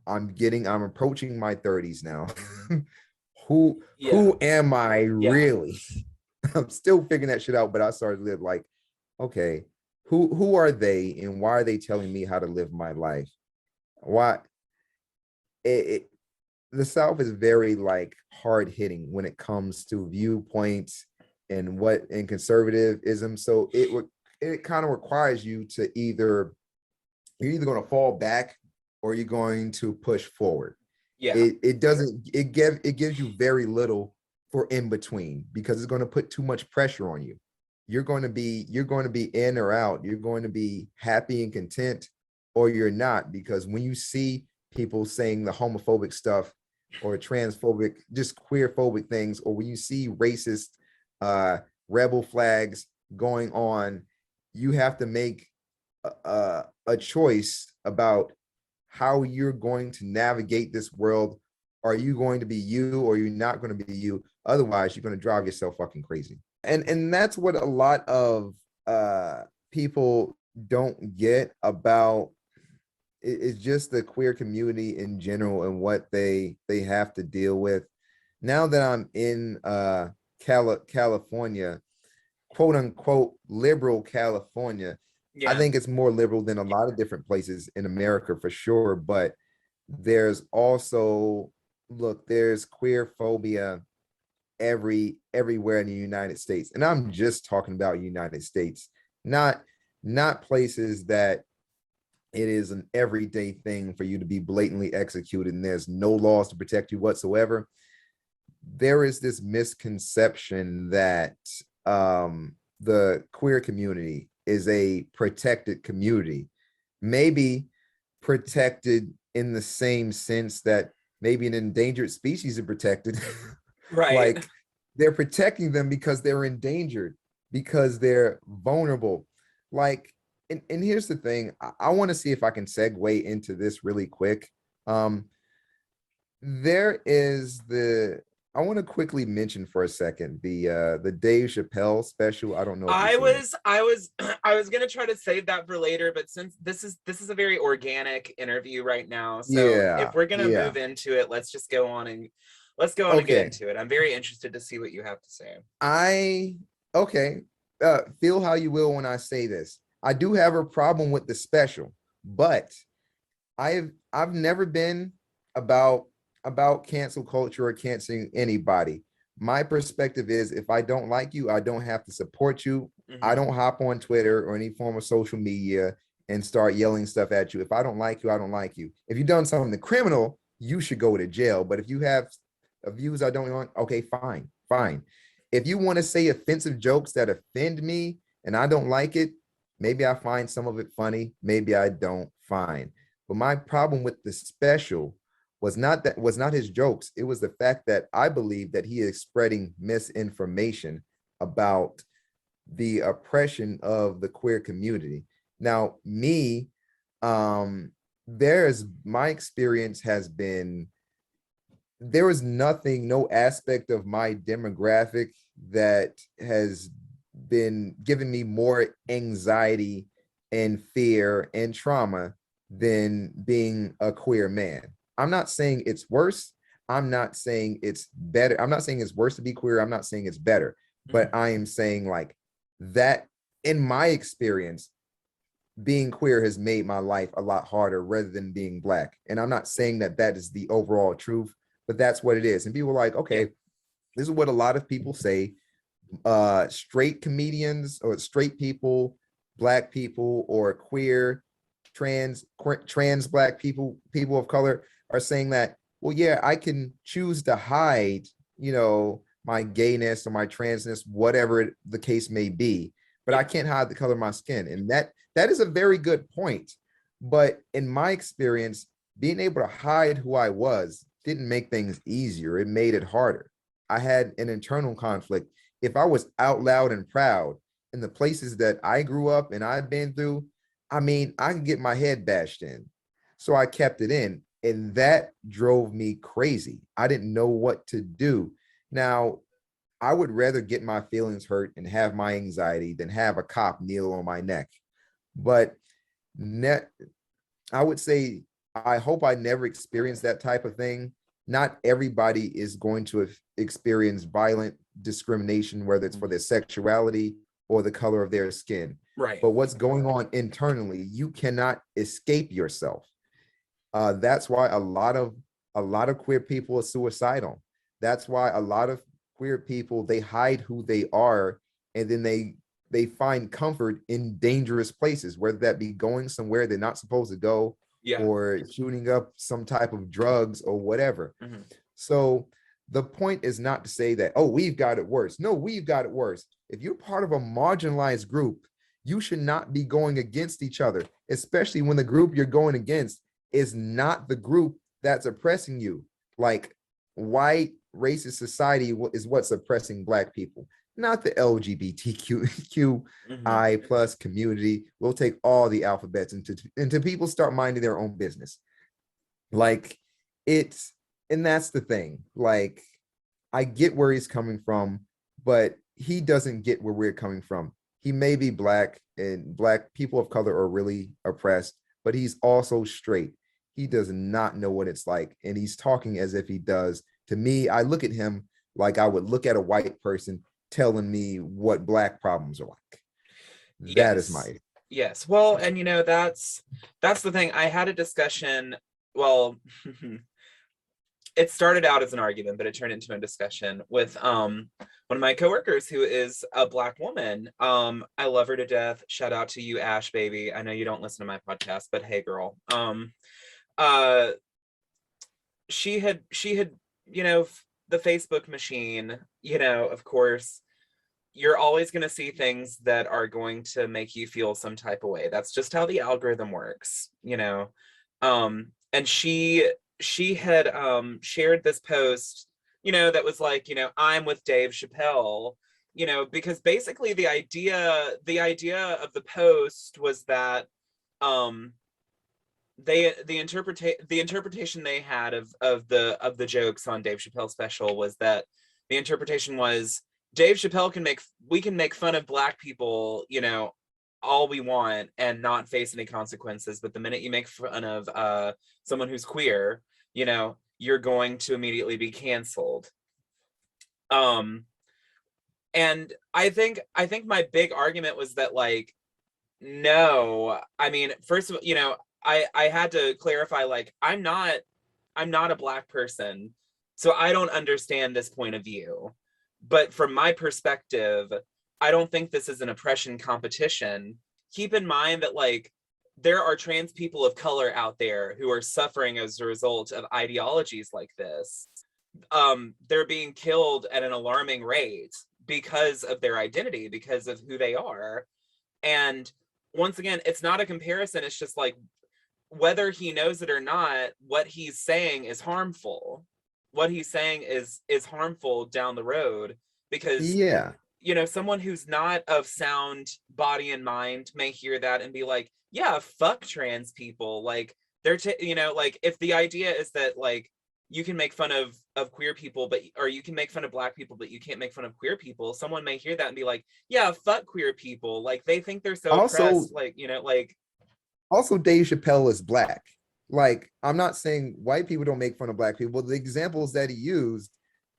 I'm approaching my 30s now. who Yeah. who am I Yeah. really? I'm still figuring that shit out, but I started to live like, okay, who are they, and why are they telling me how to live my life? Why it the South is very like hard hitting when it comes to viewpoints and conservatism. So it kind of requires you to you're either going to fall back or you're going to push forward. Yeah. It doesn't it gives you very little for in between, because it's going to put too much pressure on you. You're going to be in or out. You're going to be happy and content, or you're not, because when you see people saying the homophobic stuff or transphobic, just queer phobic things, or when you see racist rebel flags going on, you have to make a choice about how you're going to navigate this world. Are you going to be you, or are you not going to be you? Otherwise, you're going to drive yourself fucking crazy. And that's what a lot of people don't get about it's just the queer community in general and what they have to deal with. Now that I'm in California, quote unquote liberal California. I Yeah. think it's more liberal than a lot of different places in America for sure. But there's also, look, there's queer phobia everywhere in the United States. And I'm just talking about United States, not places that it is an everyday thing for you to be blatantly executed and there's no laws to protect you whatsoever. There is this misconception that the queer community is a protected community, maybe protected in the same sense that maybe an endangered species are protected. Right. Like they're protecting them because they're endangered, because they're vulnerable. Like, and here's the thing, I want to see if I can segue into this really quick. Um, there is the I want to quickly mention for a second the Dave Chappelle special. I don't know if you've seen it. I was I was gonna try to save that for later, but since this is a very organic interview right now, so if Yeah, we're gonna yeah. move into it, let's just go on and let's go on and get Okay. into it. I'm very interested to see what you have to say. I okay. Feel how you will when I say this. I do have a problem with the special, but I've never been about cancel culture or canceling anybody. My perspective is if I don't like you, I don't have to support you. I Mm-hmm. don't hop on Twitter or any form of social media and start yelling stuff at you. If I don't like you, I don't like you. If you've done something criminal, you should go to jail. But if you have views I don't want, okay, fine, fine. If you want to say offensive jokes that offend me and I don't like it, maybe I find some of it funny, maybe I don't. Fine. But my problem with the special was not his jokes. It was the fact that I believe that he is spreading misinformation about the oppression of the queer community. Now, me, there's my experience has been there is nothing, no aspect of my demographic that has been giving me more anxiety and fear and trauma than being a queer man. I'm not saying it's worse. I'm not saying it's better. I'm not saying it's worse to be queer. I'm not saying it's better, but Mm-hmm. I am saying like that in my experience, being queer has made my life a lot harder rather than being black. And I'm not saying that that is the overall truth, but that's what it is. And people are like, Yeah. okay, this is what a lot of people say. Straight comedians or straight people, black people, or queer, trans black people, people of color are saying that, well, yeah, I can choose to hide, my gayness or my transness, whatever the case may be, but I Yeah. can't hide the color of my skin. And that is a very good point. But in my experience, being able to hide who I was didn't make things easier. It made it harder. I had an internal conflict. If I was out loud and proud in the places that I grew up and I've been through, I mean, I could get my head bashed in. So I kept it in. And that drove me crazy. I didn't know what to do. Now, I would rather get my feelings hurt and have my anxiety than have a cop kneel on my neck. But net, I would say I hope I never experience that type of thing. Not everybody is going to experience violent discrimination, whether it's for their sexuality or the color of their skin. Right. But what's going on internally, you cannot escape yourself. That's why a lot of queer people are suicidal. That's why a lot of queer people, they hide who they are, and then they find comfort in dangerous places, whether that be going somewhere they're not supposed to go Yeah. or shooting up some type of drugs or whatever. Mm-hmm. So the point is not to say that, oh, we've got it worse. No, we've got it worse. If you're part of a marginalized group, you should not be going against each other, especially when the group you're going against is not the group that's oppressing you. Like white racist society is what's oppressing black people, not the Mm-hmm. LGBTQI plus community. We'll take all the alphabets until people start minding their own business. Like it's and that's the thing. Like I get where he's coming from, but he doesn't get where we're coming from. He may be black and black people of color are really oppressed, but he's also straight. He does not know what it's like. And he's talking as if he does. To me, I look at him like I would look at a white person telling me what Black problems are like. That is Yes. my Yes. Well, and that's the thing. I had a discussion. Well, it started out as an argument, but it turned into a discussion with one of my coworkers who is a Black woman. I love her to death. Shout out to you, Ash, baby. I know you don't listen to my podcast, but hey, girl. Uh, she had, the Facebook machine. Of course, you're always going to see things that are going to make you feel some type of way. That's just how the algorithm works. And she had shared this post, that was like, I'm with Dave Chappelle, because basically the idea of the post was that um the interpretation they had of the jokes on Dave Chappelle's special was that the interpretation was Dave Chappelle we can make fun of Black people, all we want and not face any consequences. But the minute you make fun of someone who's queer, you're going to immediately be canceled. And I think my big argument was that, like, no, I mean, first of all, I had to clarify, like, I'm not a Black person, so I don't understand this point of view. But from my perspective, I don't think this is an oppression competition. Keep in mind that, like, there are trans people of color out there who are suffering as a result of ideologies like this. They're being killed at an alarming rate because of their identity, because of who they are. And once again, it's not a comparison. It's just like, whether he knows it or not, what he's saying is harmful. What he's saying is harmful down the road, because yeah. someone who's not of sound body and mind may hear that and be like, yeah, fuck trans people. Like, like, if the idea is that, like, you can make fun of queer people, or you can make fun of Black people, but you can't make fun of queer people, someone may hear that and be like, yeah, fuck queer people. Like, they think they're so Also, oppressed, like, like. also Dave Chappelle is Black. Like, I'm not saying white people don't make fun of Black people. The examples that he used,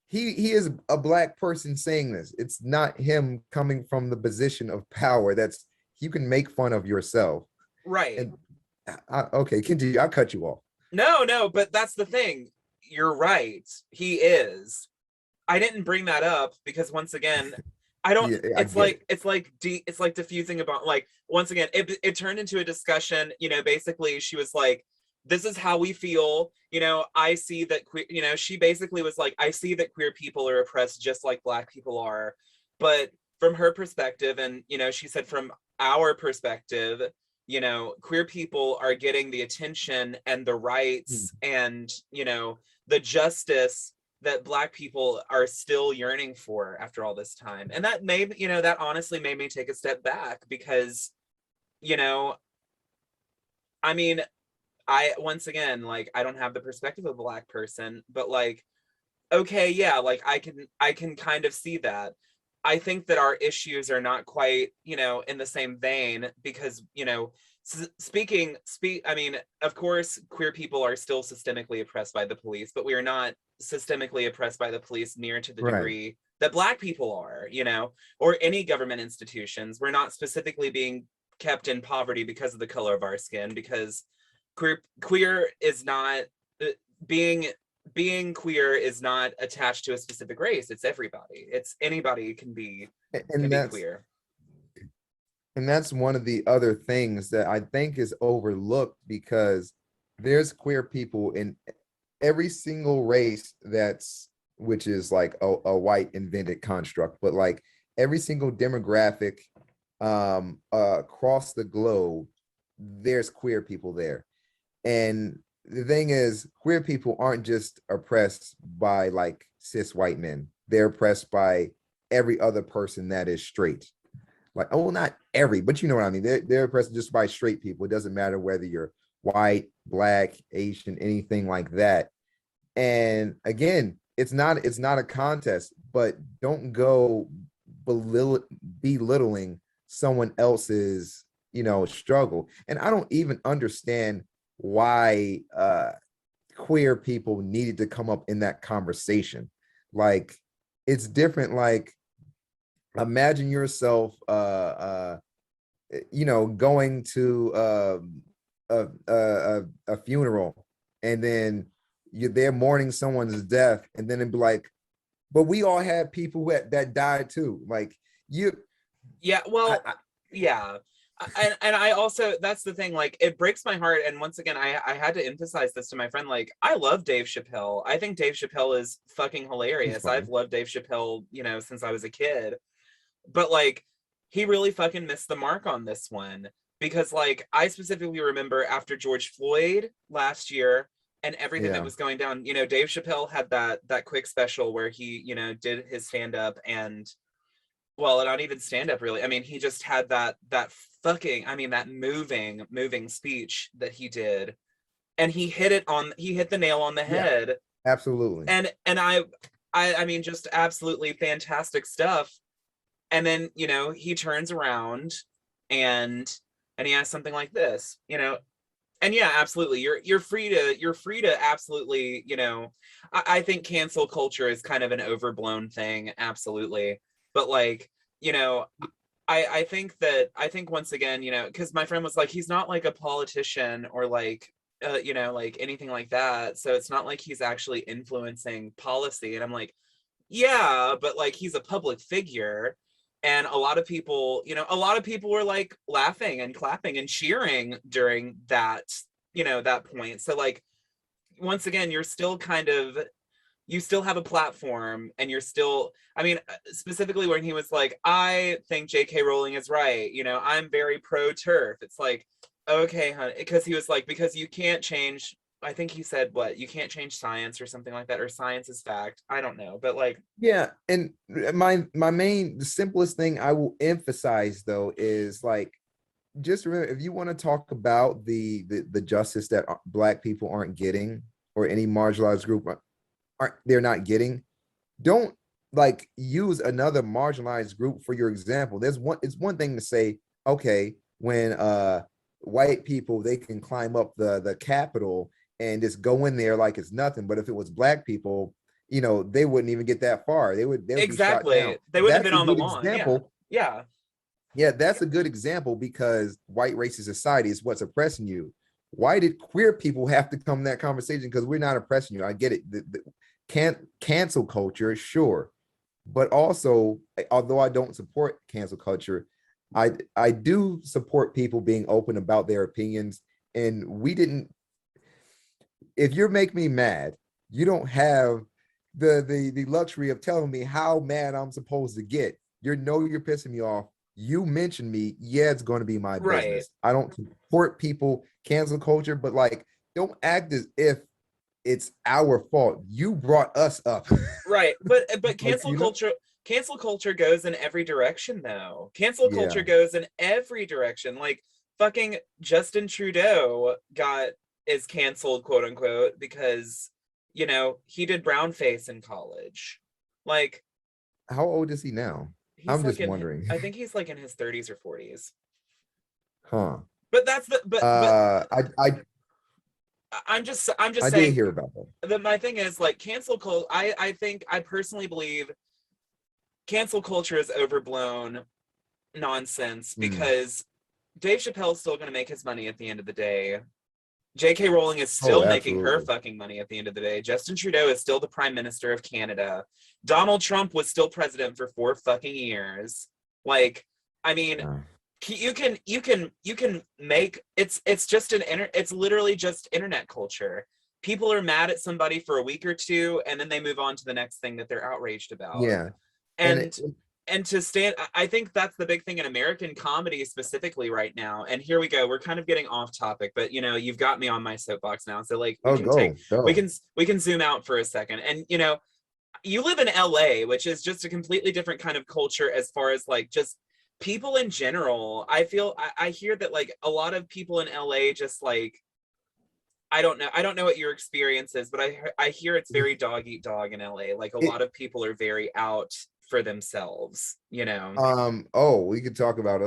he is a Black person saying this. It's not him coming from the position of power. That's, you can make fun of yourself. Right. And okay, continue. I'll cut you off. No, but that's the thing. You're right. He is. I didn't bring that up because, once again, I don't. Yeah, I It's get it. like it's like diffusing about, like, once again, it turned into a discussion. Basically, she was like, "This is how we feel." I see that queer. She basically was like, "I see that queer people are oppressed just like Black people are," but from her perspective, and she said from our perspective, queer people are getting the attention and the rights and the justice that Black people are still yearning for after all this time. And that that honestly made me take a step back, because you know I mean, I once again, like, I don't have the perspective of a Black person, but, like, okay, yeah, like, I can kind of see that. I think that our issues are not quite, in the same vein, because, I mean, of course, queer people are still systemically oppressed by the police, but we are not systemically oppressed by the police near to the Right. degree that Black people are, or any government institutions. We're not specifically being kept in poverty because of the color of our skin, because queer is not uh, being queer is not attached to a specific race. It's everybody. It's anybody can be And queer. that's one of the other things that I think is overlooked, because there's queer people in every single race, that's, which is like a white invented construct, but like every single demographic across the globe, there's queer people there. And the thing is, queer people aren't just oppressed by like cis white men. They're oppressed by every other person that is straight. Like, oh, well, not every, but you know what I mean. They're oppressed just by straight people. It doesn't matter whether you're white, Black, Asian, anything like that. And again, it's not a contest, but don't go belittling someone else's, struggle. And I don't even understand why queer people needed to come up in that conversation. Like, it's different. Like, imagine yourself going to a funeral, and then you're there mourning someone's death, and then it'd be like, but we all had people that died too. Like you, Yeah, I, well, I, yeah. And I also, that's the thing, like it breaks my heart. And once again, I had to emphasize this to my friend. Like, I love Dave Chappelle. I think Dave Chappelle is fucking he's hilarious. funny. I've loved Dave Chappelle, since I was a kid. But like, he really fucking missed the mark on this one. Because like, I specifically remember after George Floyd last year and everything that Yeah, was going down, Dave Chappelle had that quick special where he, did his stand up. And well, not even stand up really. I mean, he just had that fucking, I mean, that moving speech that he did, and he hit the nail on the yeah, head. absolutely. And I mean, just absolutely fantastic stuff. And then, he turns around and he has something like this, and yeah, absolutely. You're free to absolutely, I think cancel culture is kind of an overblown thing, absolutely. But like, you know, I think once again, because my friend was like, he's not like a politician or like like anything like that. So it's not like he's actually influencing policy. And I'm like, yeah, but like he's a public figure. And a lot of people were like laughing and clapping and cheering during that point. So like once again, you still have a platform, and you're still, I mean, specifically when he was like, I think JK Rowling is right, I'm very pro turf. It's like, okay, honey, because he was like, because you can't change, I think he said, what, you can't change science or something like that, or science is fact, I don't know, but like, Yeah, and the simplest thing I will emphasize though is like, just remember, if you want to talk about the justice that Black people aren't getting, or any marginalized group aren't they're not getting, don't like use another marginalized group for your example. It's one thing to say, okay, when white people, they can climb up the Capitol and just go in there like it's nothing. But if it was Black people, they wouldn't even get that far. They would be shot down. exactly, they wouldn't have That's been a on the good lawn. Yeah, example. yeah, Yeah, that's a good example, because white racist society is what's oppressing you. Why did queer people have to come in that conversation? Because we're not oppressing you. I get it. Can't cancel culture, sure, but also, although I don't support cancel culture, I do support people being open about their opinions. And we didn't. If you make me mad, you don't have the luxury of telling me how mad I'm supposed to get. You're pissing me off. You mentioned me. Yeah, it's going to be my right, business. I don't support people cancel culture, but like, don't act as if it's our fault. You brought us up. right. But Like, cancel culture goes in every direction, though. Cancel culture yeah. goes in every direction. Like fucking Justin Trudeau got is canceled, quote unquote, because he did brownface in college. Like, How old is he now? he's I'm like just in wondering. I think he's like in his 30s or 40s. Huh. But that's the but Uh, I I I'm just I did saying hear about that. that my thing is like cancel culture. I think I personally believe cancel culture is overblown nonsense, Hmm. because Dave Chappelle's still going to make his money at the end of the day. J.K. Rowling is Oh, still making her absolutely. fucking money at the end of the day. Justin Trudeau is still the prime minister of Canada. Donald Trump was still president for 4 fucking years. Like, I mean, Yeah. you can make it's just it's literally just internet culture. People are mad at somebody for a week or two, and then they move on to the next thing that they're outraged about. Yeah. And and and to stand, I think that's the big thing in American comedy specifically right now. And here we go, we're kind of getting off topic, but you've got me on my soapbox now, so like we oh, can take go, we go. can we can zoom out for a second. And you live in LA, which is just a completely different kind of culture as far as like just people in general. I hear that like a lot of people in LA just like, I don't know what your experience is, but I hear it's very dog eat dog in LA. Like a It lot of people are very out for themselves. oh, we could talk about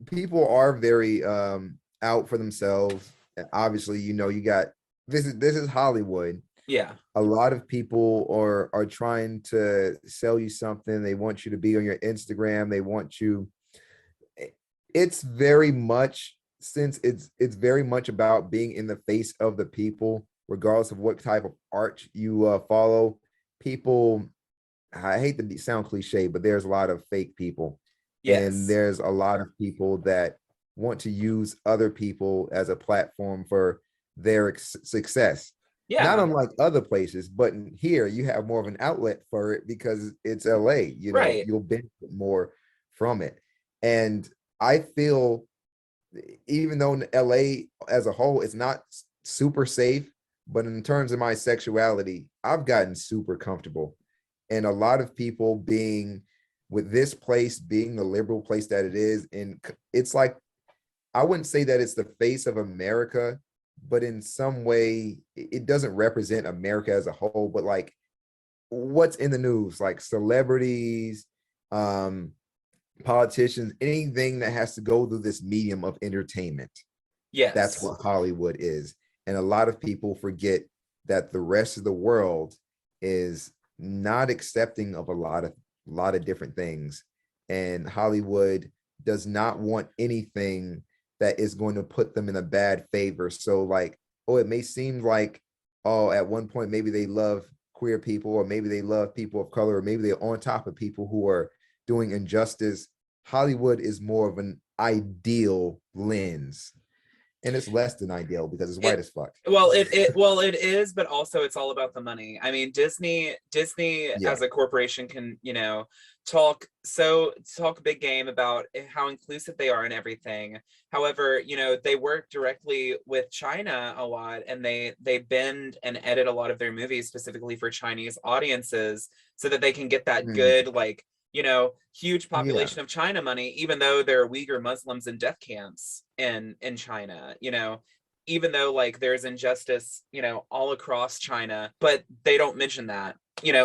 people are very out for themselves. And obviously, you got this is Hollywood. Yeah. A lot of people are trying to sell you something. They want you to be on your Instagram. They want you. It's very much, since it's very much about being in the face of the people, regardless of what type of art you follow. People, I hate to sound cliche, but there's a lot of fake people, and Yes. there's a lot of people that want to use other people as a platform for their success. Not Yeah. unlike other places, but in here you have more of an outlet for it because it's LA. You know, Right. you'll benefit more from it. And I feel, even though in LA as a whole, it's not super safe, but in terms of my sexuality, I've gotten super comfortable. And a lot of people being with this place, being the liberal place that it is, and it's like, I wouldn't say that it's the face of America, but in some way, it doesn't represent America as a whole. But like, what's in the news, like celebrities, um, politicians, anything that has to go through this medium of entertainment. That's Yes. what Hollywood is. And a lot of people forget that the rest of the world is not accepting of a lot of different things. And Hollywood does not want anything that is going to put them in a bad favor. So like, oh, it may seem like, oh, at one point maybe they love queer people, or maybe they love people of color, or maybe they're on top of people who are doing injustice. Hollywood is more of an ideal lens, and it's less than ideal because it's white It as fuck. well it is, but also it's all about the money. I mean, Disney Yeah. as a corporation can, talk big game about how inclusive they are and everything. However, they work directly with China a lot, and they bend and edit a lot of their movies specifically for Chinese audiences so that they can get that Mm, good, like, huge yeah. population of China money, even though there are Uyghur Muslims in death camps in China, even though like there's injustice, all across China, but they don't mention that.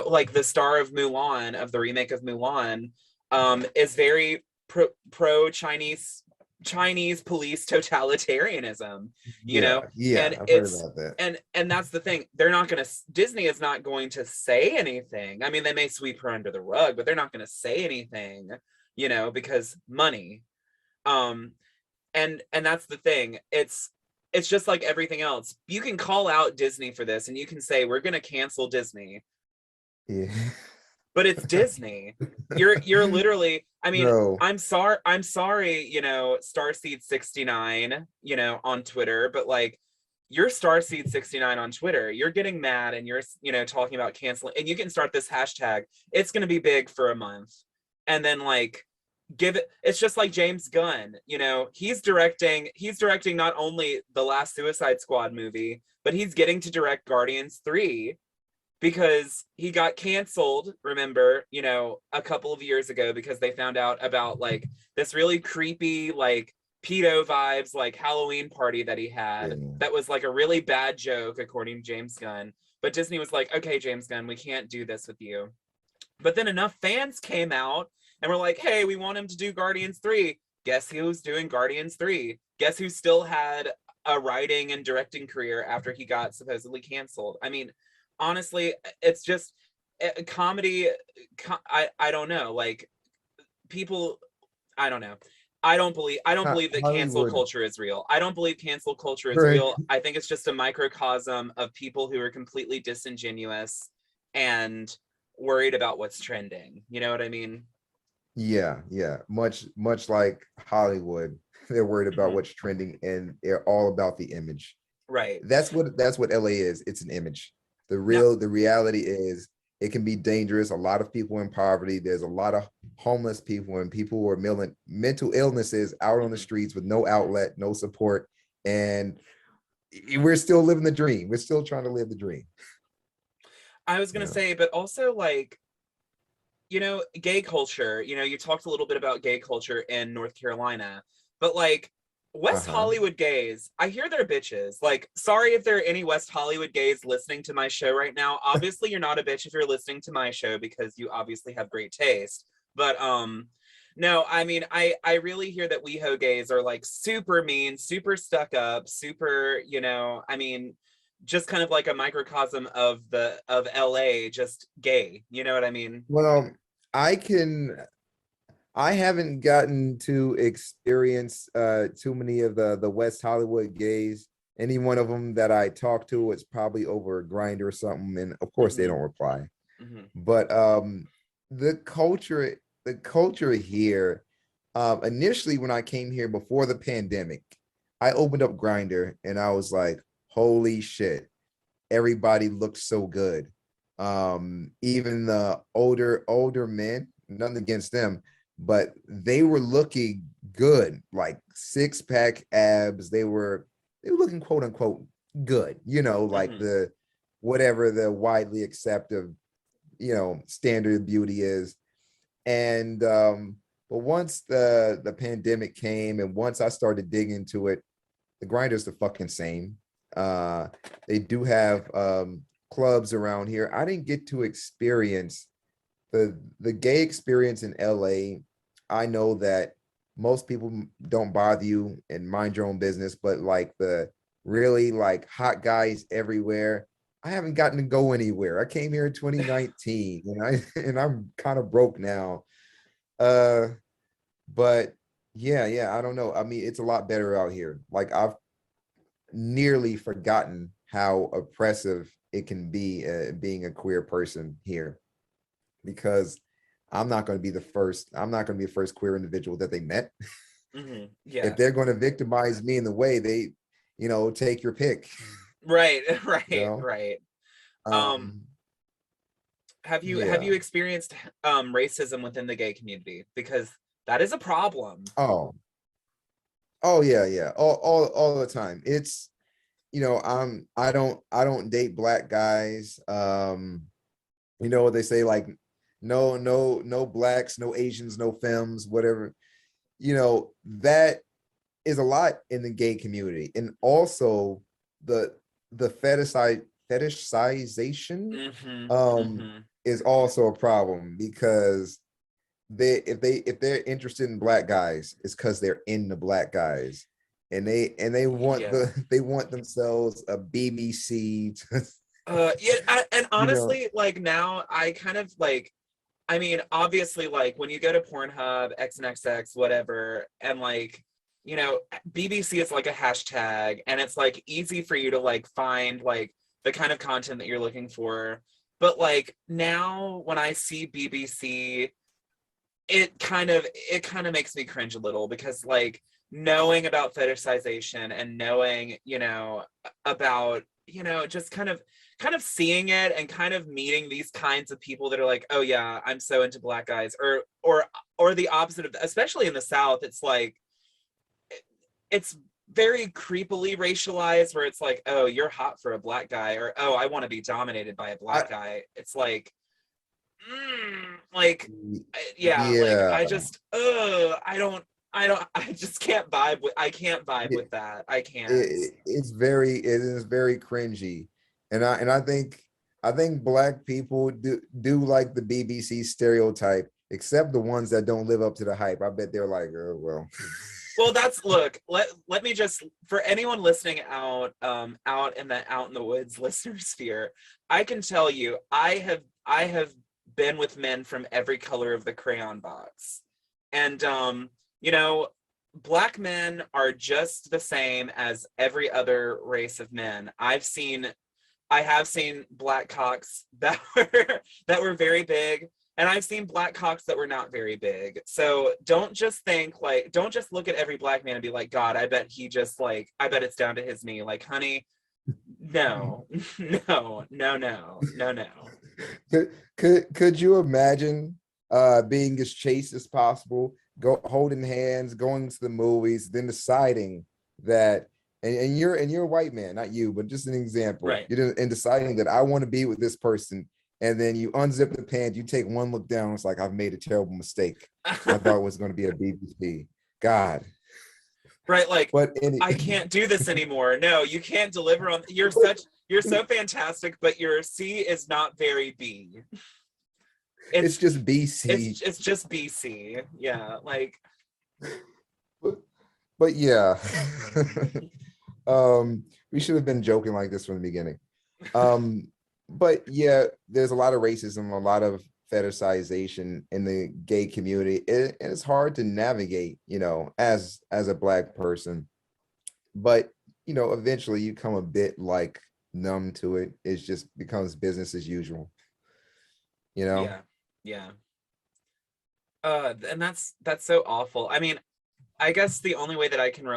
Like the star of Mulan, of the remake of Mulan, is very pro Chinese police totalitarianism, Yeah. Yeah. and I've heard it's about that. and that's the thing. Disney is not going to say anything. I mean, they may sweep her under the rug, but they're not going to say anything, because money. Um, and that's the thing. It's just like everything else. You can call out Disney for this, and you can say we're going to cancel Disney, Yeah. but it's Disney. You're literally, I mean, No. I'm sorry, Starseed 69, on Twitter, but like, you're Starseed 69 on Twitter. You're getting mad, and you're, talking about canceling, and you can start this hashtag. It's going to be big for a month, and then like it's just like James Gunn, he's directing not only the last Suicide Squad movie, but he's getting to direct Guardians 3 because he got canceled, remember, a couple of years ago, because they found out about like this really creepy, like pedo vibes, like Halloween party that he had Yeah. that was like a really bad joke, according to James Gunn. But Disney was like, okay, James Gunn, we can't do this with you. But then enough fans came out and were like, hey, we want him to do Guardians 3. Guess who's doing Guardians 3? Guess who still had a writing and directing career after he got supposedly canceled? I mean, honestly, it's just comedy. I don't know. Like, people, I don't know. I don't believe that cancel Hollywood. culture is real. I don't believe cancel culture is Right. real. I think it's just a microcosm of people who are completely disingenuous and worried about what's trending. You know what I mean? Yeah. Yeah. Much like Hollywood, they're worried about Mhm. what's trending, and they're all about the image. Right. That's what LA is. It's an image. Now, The reality is it can be dangerous. A lot of people in poverty. There's a lot of homeless people and people who are mental illnesses out on the mhm. streets with no outlet, no support. And we're still living the dream. We're still trying to live the dream. I was gonna Yeah. say, but also like, gay culture. You talked a little bit about gay culture in North Carolina, but like West Uh-huh. Hollywood gays, I hear they're bitches. Like, sorry if there are any West Hollywood gays listening to my show right now. Obviously, you're not a bitch if you're listening to my show because you obviously have great taste. But no, I mean, I really hear that WeHo gays are like super mean, super stuck up, super, I mean, just kind of like a microcosm of LA, just gay. You know what I mean? Well, I can I haven't gotten to experience too many of the West Hollywood gays. Any one of them that I talk to, it's probably over a grind or something, and of course they Mm-hmm. don't reply. Mm-hmm. But the culture, the culture here, initially when I came here before the pandemic, I opened up Grinder and I was like, holy shit, everybody looked so good. Even the older men, nothing against them, but they were looking good, like six pack abs. They were looking quote unquote good, like Mm-hmm. the whatever the widely accepted, standard of beauty is. And but once the pandemic came and once I started digging into it, the Grinder's the fucking same. Uh, they do have clubs around here. I didn't get to experience the gay experience in LA. I know that most people don't bother you and mind your own business, but like the really like hot guys everywhere, I haven't gotten to go anywhere. I came here in 2019 and I'm kind of broke now. Uh, but yeah, I don't know. I mean, it's a lot better out here. Like I've nearly forgotten how oppressive it can be being a queer person here because I'm not going to be the first queer individual that they met. Mm-hmm. If Yeah. they're going to victimize me in the way they, take your pick, Right. you Right. know? Right. Um, Um, have yeah. you experienced racism within the gay community? Because that is a problem. Oh, oh yeah. All the time. It's, I don't date black guys. You know what they say, like, no blacks, no Asians, no femmes, whatever. That is a lot in the gay community, and also the fetishization Mm-hmm. um Mm-hmm. is also a problem because if they're interested in black guys, it's because they're into black guys, and they want Yeah. they want themselves a BBC Yeah, and you know honestly, like now I kind of like, I mean, obviously, like when you go to Pornhub, XNXX, whatever, and like, you know, BBC is like a hashtag, and it's like easy for you to like find like the kind of content that you're looking for. But like now when I see BBC, it kind of makes me cringe a little because like knowing about fetishization and knowing, about, just kind of seeing it and kind of meeting these kinds of people that are like, oh yeah, I'm so into black guys, or the opposite of that, especially in the South. It's like it's very creepily racialized where it's like, oh, you're hot for a black guy, or oh, I want to be dominated by a I, black guy. It's like, like, yeah, like yeah, I just can't vibe with, I can't vibe with that. I can't. it is very cringy, and I think black people do like the BBC stereotype, except the ones that don't live up to the hype. I bet they're like, oh well. Well, that's, look, let me just, for anyone listening out in the woods listener sphere, I can tell you, I have been with men from every color of the crayon box. And you know, black men are just the same as every other race of men. I have seen black cocks that were very big, and I've seen black cocks that were not very big. So don't just look at every black man and be like, God, I bet he just like, I bet it's down to his knee. Like, honey, no, no. Could you imagine being as chaste as possible, holding hands, going to the movies, then deciding that and you're a white man, not you, but just an example. Right. And deciding that I want to be with this person, and then you unzip the pants, you take one look down, it's like I've made a terrible mistake. I thought it was going to be a BBC. God. Right, like, But any I can't do this anymore. No, you can't deliver on, you're so fantastic, but your C is not very B. it's It's just BC. it's just BC. Yeah, like, But, but yeah. um We should have been joking like this from the beginning. But yeah, there's a lot of racism, a lot of fetishization in the gay community, and it's hard to navigate, as a Black person. But eventually you come a bit like numb to it. It just becomes business as usual. You know? Yeah, yeah. And that's so awful. I mean, I guess the only way that I can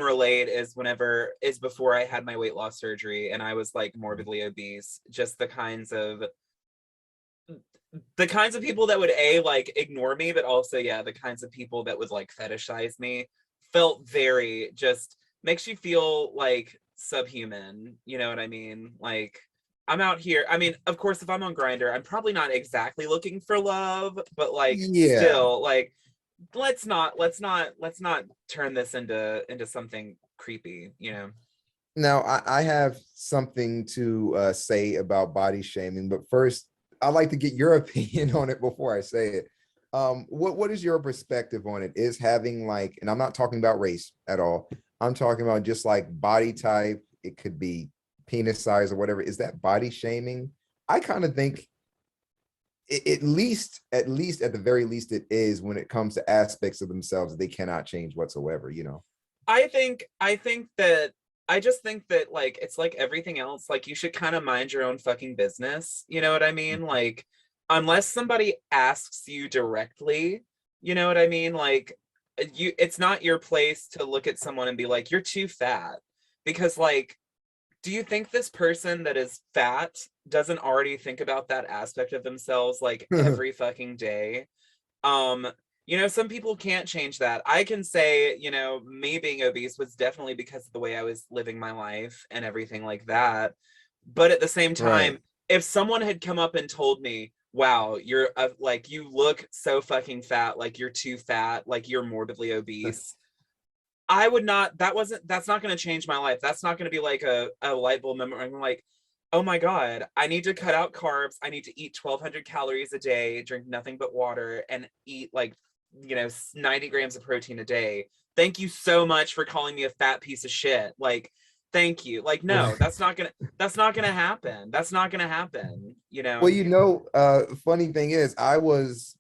relate is before I had my weight loss surgery and I was like morbidly obese. Just the kinds of people that would like ignore me, but also yeah, the kinds of people that would like fetishize me felt very just makes you feel like subhuman. You know what I mean? Like I'm out here. I mean, of course, if I'm on Grindr, I'm probably not exactly looking for love, but like Yeah. still, like let's not turn this into something creepy. You know? Now, I have something to say about body shaming, but first, I'd like to get your opinion on it before I say it. What is your perspective on it? Is having like, and I'm not talking about race at all. I'm talking about just like body type. It could be penis size or whatever. Is that body shaming? I kind of think at least at the very least, it is when it comes to aspects of themselves that they cannot change whatsoever. I think that I just think that like it's like everything else, like you should kind of mind your own fucking business. You know what I mean? Like unless somebody asks you directly, you know what I mean? Like it's not your place to look at someone and be like, you're too fat. Because like, do you think this person that is fat doesn't already think about that aspect of themselves like every fucking day? um some people can't change that. I can say, me being obese was definitely because of the way I was living my life and everything like that. But at the same Right. time, if someone had come up and told me, wow, you're like you look so fucking fat, like you're too fat, like you're morbidly obese, I would not, that's not going to change my life. That's not going to be like a light bulb moment. I'm like, oh my God, I need to cut out carbs. I need to eat 1,200 calories a day, drink nothing but water, and eat like, 90 grams of protein a day. Thank you so much for calling me a fat piece of shit. Like, thank you. Like, no, Right. that's not gonna happen. That's not gonna happen, Well, funny thing is, I was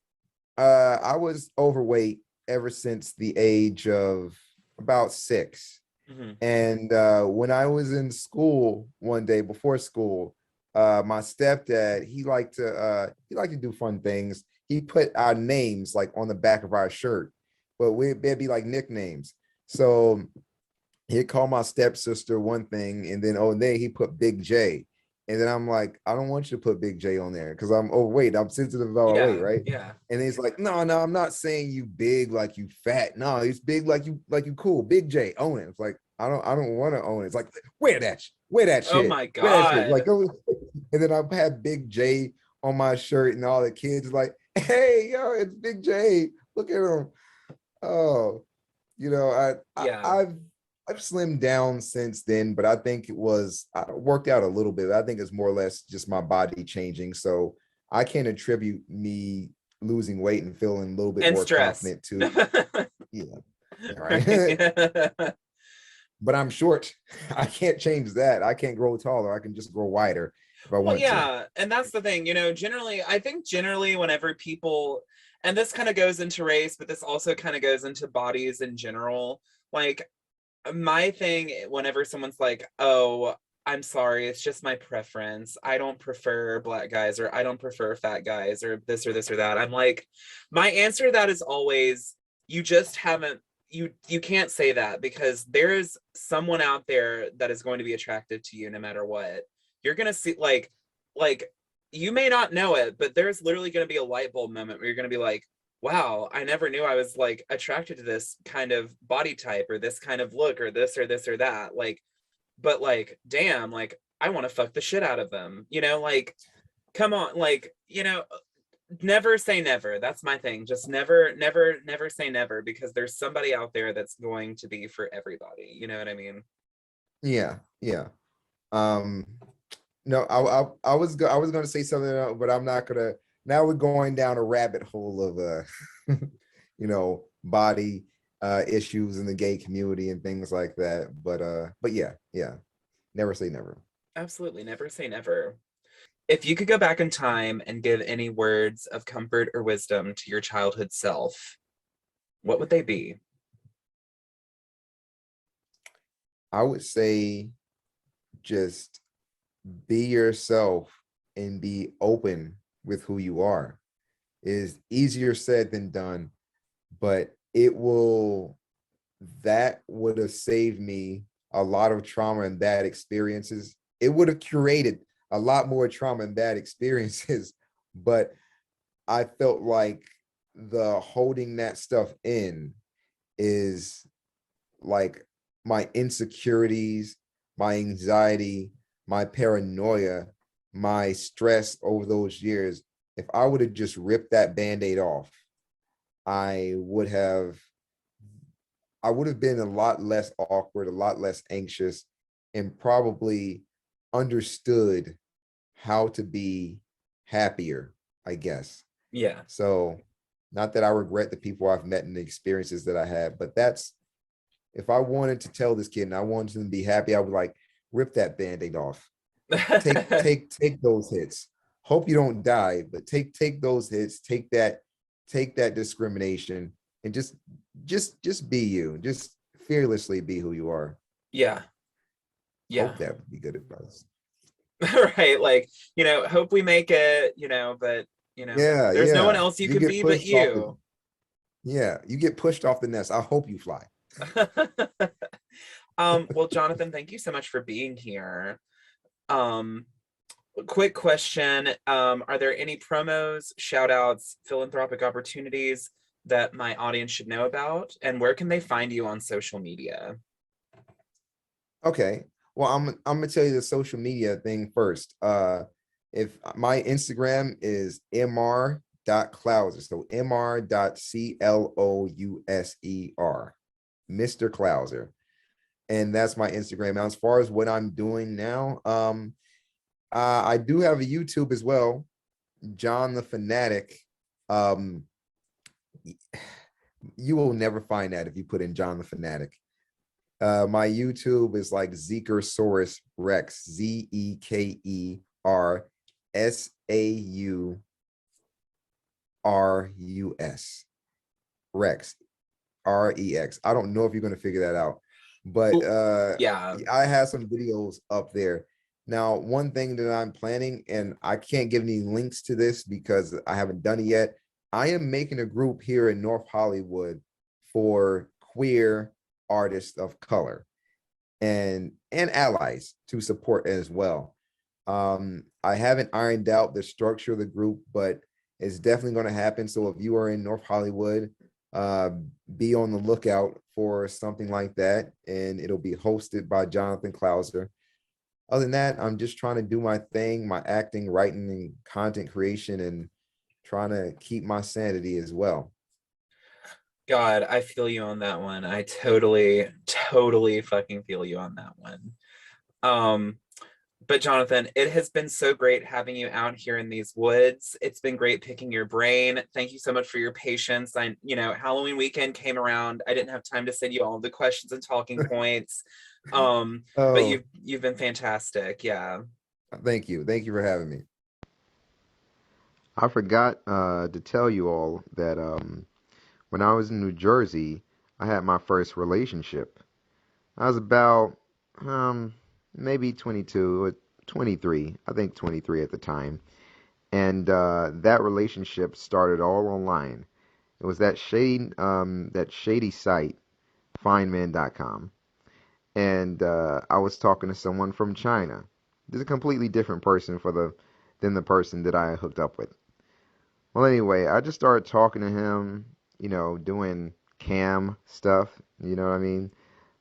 overweight ever since the age of about 6. Mhm. And when I was in school one day before school, my stepdad, he liked to do fun things. He put our names like on the back of our shirt, but they'd be like nicknames. So he'd call my stepsister one thing, and then he put Big J. And then I'm like, I don't want you to put Big J on there because I'm overweight. I'm sensitive about my weight, Yeah, right? yeah. And he's like, no, I'm not saying you big like you fat. No, he's big like you cool. Big J, own it. It's like, I don't want to own it. It's like, wear that Oh shit. my Wear that shit. Like, God. and then I had Big J on my shirt, and all the kids like, hey, yo, it's Big J. Look at him. Oh, Yeah. I've slimmed down since then, but I think I worked out a little bit. I think it's more or less just my body changing. So I can attribute me losing weight and feeling a little bit And more stress. confident too. Yeah, yeah, right. But I'm short. I can't change that. I can't grow taller. I can just grow wider if I Well, want to. yeah, and that's the thing, I think generally whenever people, and this kind of goes into race, but this also kind of goes into bodies in general. Like, my thing, whenever someone's like, oh, I'm sorry, it's just my preference. I don't prefer black guys, or I don't prefer fat guys, or this or that. I'm like, my answer to that is always, you just haven't, you can't say that because there's someone out there that is going to be attracted to you no matter what. You're gonna see like you may not know it, but there's literally gonna be a light bulb moment where you're gonna be like, wow, I never knew I was like attracted to this kind of body type or this kind of look or this or that. Like, but like, damn, like I want to fuck the shit out of them. Like, come on, like, never say never. That's my thing. Just never say never because there's somebody out there that's going to be for everybody. You know what I mean? Yeah, yeah. Um, no, I was gonna say something else, but I'm not gonna. Now we're going down a rabbit hole of body. issues in the gay community and things like that. But yeah, yeah, never say never. Absolutely, never say never. If you could go back in time and give any words of comfort or wisdom to your childhood self, what would they be? I would say just be yourself and be open with who you are. It is easier said than done, but that would have saved me a lot of trauma and bad experiences. It would have curated a lot more trauma and bad experiences, but I felt like the holding that stuff in is like my insecurities, my anxiety, my paranoia, my stress over those years. If I would have just ripped that band-aid off, I would have I would have been a lot less awkward, a lot less anxious, and probably understood how to be happier, I guess. Yeah. So, not that I regret the people I've met and the experiences that I had, but that's if I wanted to tell this kid and I wanted him to be happy, I would like rip that band-aid off. Take those hits. Hope you don't die, but take those hits, take that discrimination and just be you. Just fearlessly be who you are. Yeah. Yeah. Hope that would be good advice. Right. Like, hope we make it, but, Yeah, there's no one yeah. else you You can get be but pushed off the you. yeah, you get pushed off the nest. I hope you fly. Well, Johnathan, thank you so much for being here. Um, quick question. Are there any promos, shout outs, philanthropic opportunities that my audience should know about? And where can they find you on social media? Okay. Well, I'm gonna tell you the social media thing first. If my Instagram is mr.clouser, so mr.clouser, Mr. Clouser, and that's my Instagram. Now, as far as what I'm doing now, I do have a YouTube as well, John the Fanatic. Um, you will never find that if you put in John the Fanatic. My YouTube is like Zekersaurus Rex, Zekersaurus Rex, Rex. I don't know if you're gonna figure that out, but Ooh, yeah. I have some videos up there. Now, one thing that I'm planning, and I can't give any links to this because I haven't done it yet. I am making a group here in North Hollywood for queer artists of color and allies to support as well. I haven't ironed out the structure of the group, but it's definitely going to happen. So if you are in North Hollywood, uh, be on the lookout for something like that, and it'll be hosted by Johnathan Clouser. Other than that, I'm just trying to do my thing, my acting, writing, and content creation, and trying to keep my sanity as well. God, I feel you on that one. I totally, totally fucking feel you on that one. Um, but Johnathan, it has been so great having you out here in these woods. It's been great picking your brain. Thank you so much for your patience. Halloween weekend came around. I didn't have time to send you all of the questions and talking points. But Oh, you've been fantastic. Yeah. thank you. Thank you for having me. I forgot to tell you all that when I was in New Jersey, I had my first relationship. I was about um, maybe 22 or 23, I think 23 at the time. And that relationship started all online. It was that shady site, findman.com. And I was talking to someone from China. This is a completely different person than the person that I hooked up with. Well, anyway, I just started talking to him, doing cam stuff, you know what I mean?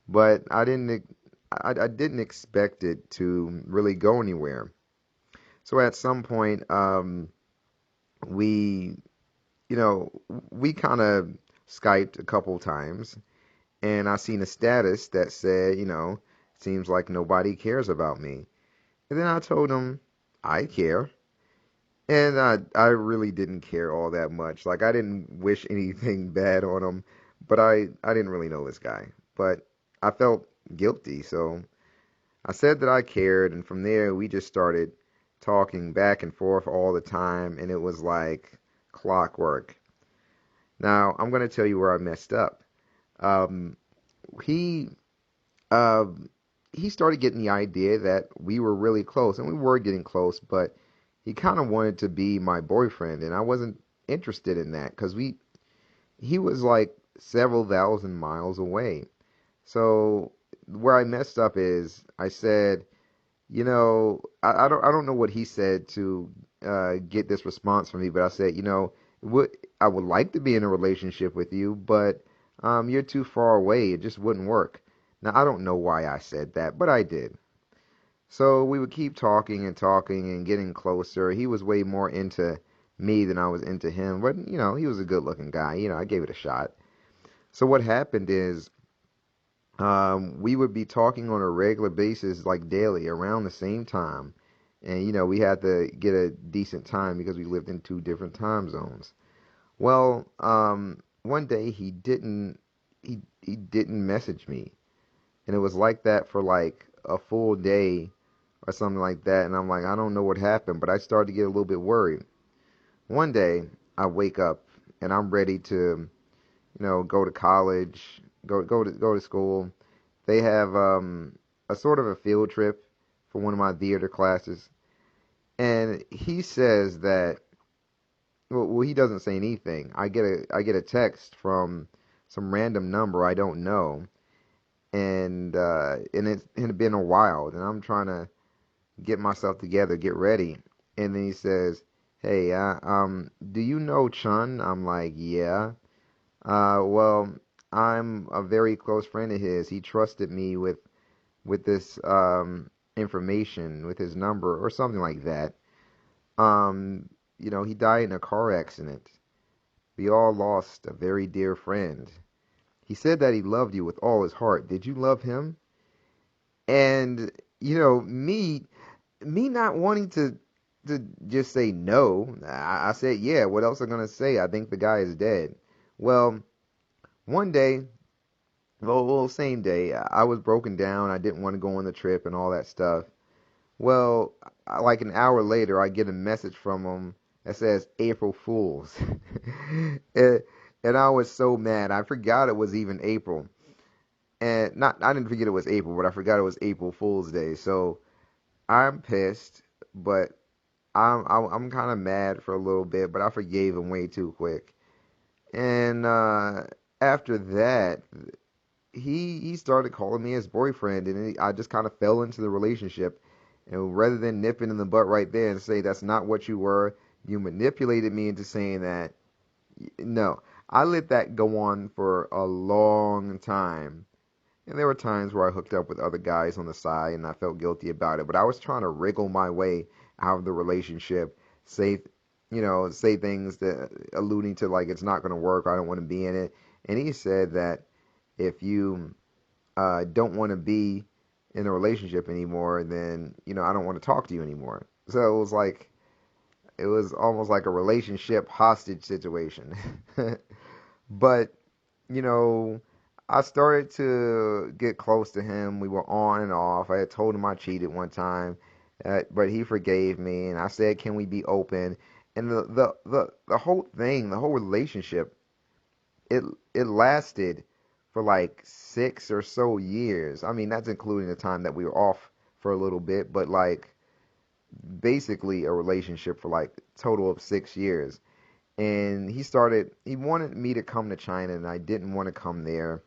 But I didn't expect it to really go anywhere. So at some point, we, you know, we kind of Skyped a couple times, and I seen a status that said, seems like nobody cares about me. And then I told him I care. And I really didn't care all that much. Like I didn't wish anything bad on him, but I didn't really know this guy, but I felt guilty, so I said that I cared, and from there we just started talking back and forth all the time, and it was like clockwork. Now I'm gonna tell you where I messed up. Um, he uh, he started getting the idea that we were really close, and we were getting close, but he kind of wanted to be my boyfriend, and I wasn't interested in that because he was like several thousand miles away. So where I messed up is I said, I don't know what he said to get this response from me, but I said, what I would like to be in a relationship with you, but you're too far away. It just wouldn't work. Now I don't know why I said that, but I did. So we would keep talking and talking and getting closer. He was way more into me than I was into him, but he was a good-looking guy. I gave it a shot. So what happened is we would be talking on a regular basis, like daily, around the same time. And, we had to get a decent time because we lived in two different time zones. Well, one day he didn't message me. And it was like that for like a full day or something like that. And I'm like, I don't know what happened, but I started to get a little bit worried. One day I wake up and I'm ready to, go to college, go to school. They have a sort of a field trip for one of my theater classes, and he says that he doesn't say anything. I get a text from some random number I don't know, and it had been a while, and I'm trying to get myself together, get ready, and then he says, "Hey, do you know Chun?" I'm like, "Yeah." Well, I'm a very close friend of his. He trusted me with this information, with his number or something like that. Um, he died in a car accident. We all lost a very dear friend. He said that he loved you with all his heart. Did you love him? And me not wanting to just say no, I said yeah. What else am I gonna say? I think the guy is dead. Well, one day, same day, I was broken down. I didn't want to go on the trip and all that stuff. Well, like an hour later, I get a message from him that says April Fools. and, and I was so mad. I forgot it was even April. And not, I didn't forget it was April, but I forgot it was April Fool's Day. So I'm pissed, but I'm kind of mad for a little bit, but I forgave him way too quick. And after that, he started calling me his boyfriend, and I just kind of fell into the relationship. And rather than nipping in the butt right there and say that's not what you were, you manipulated me into saying that. No, I let that go on for a long time. And there were times where I hooked up with other guys on the side and I felt guilty about it. But I was trying to wriggle my way out of the relationship, say, say things that alluding to like it's not going to work, I don't want to be in it. And he said that if you don't want to be in a relationship anymore, then I don't want to talk to you anymore. So it was almost like a relationship hostage situation. But you know, I started to get close to him. We were on and off. I had told him I cheated one time, but he forgave me, and I said, "Can we be open?" And the whole thing, the whole relationship, it it lasted for like 6 or so years. I mean, that's including the time that we were off for a little bit, but like basically a relationship for like total of 6 years. And he wanted me to come to China, and I didn't want to come there.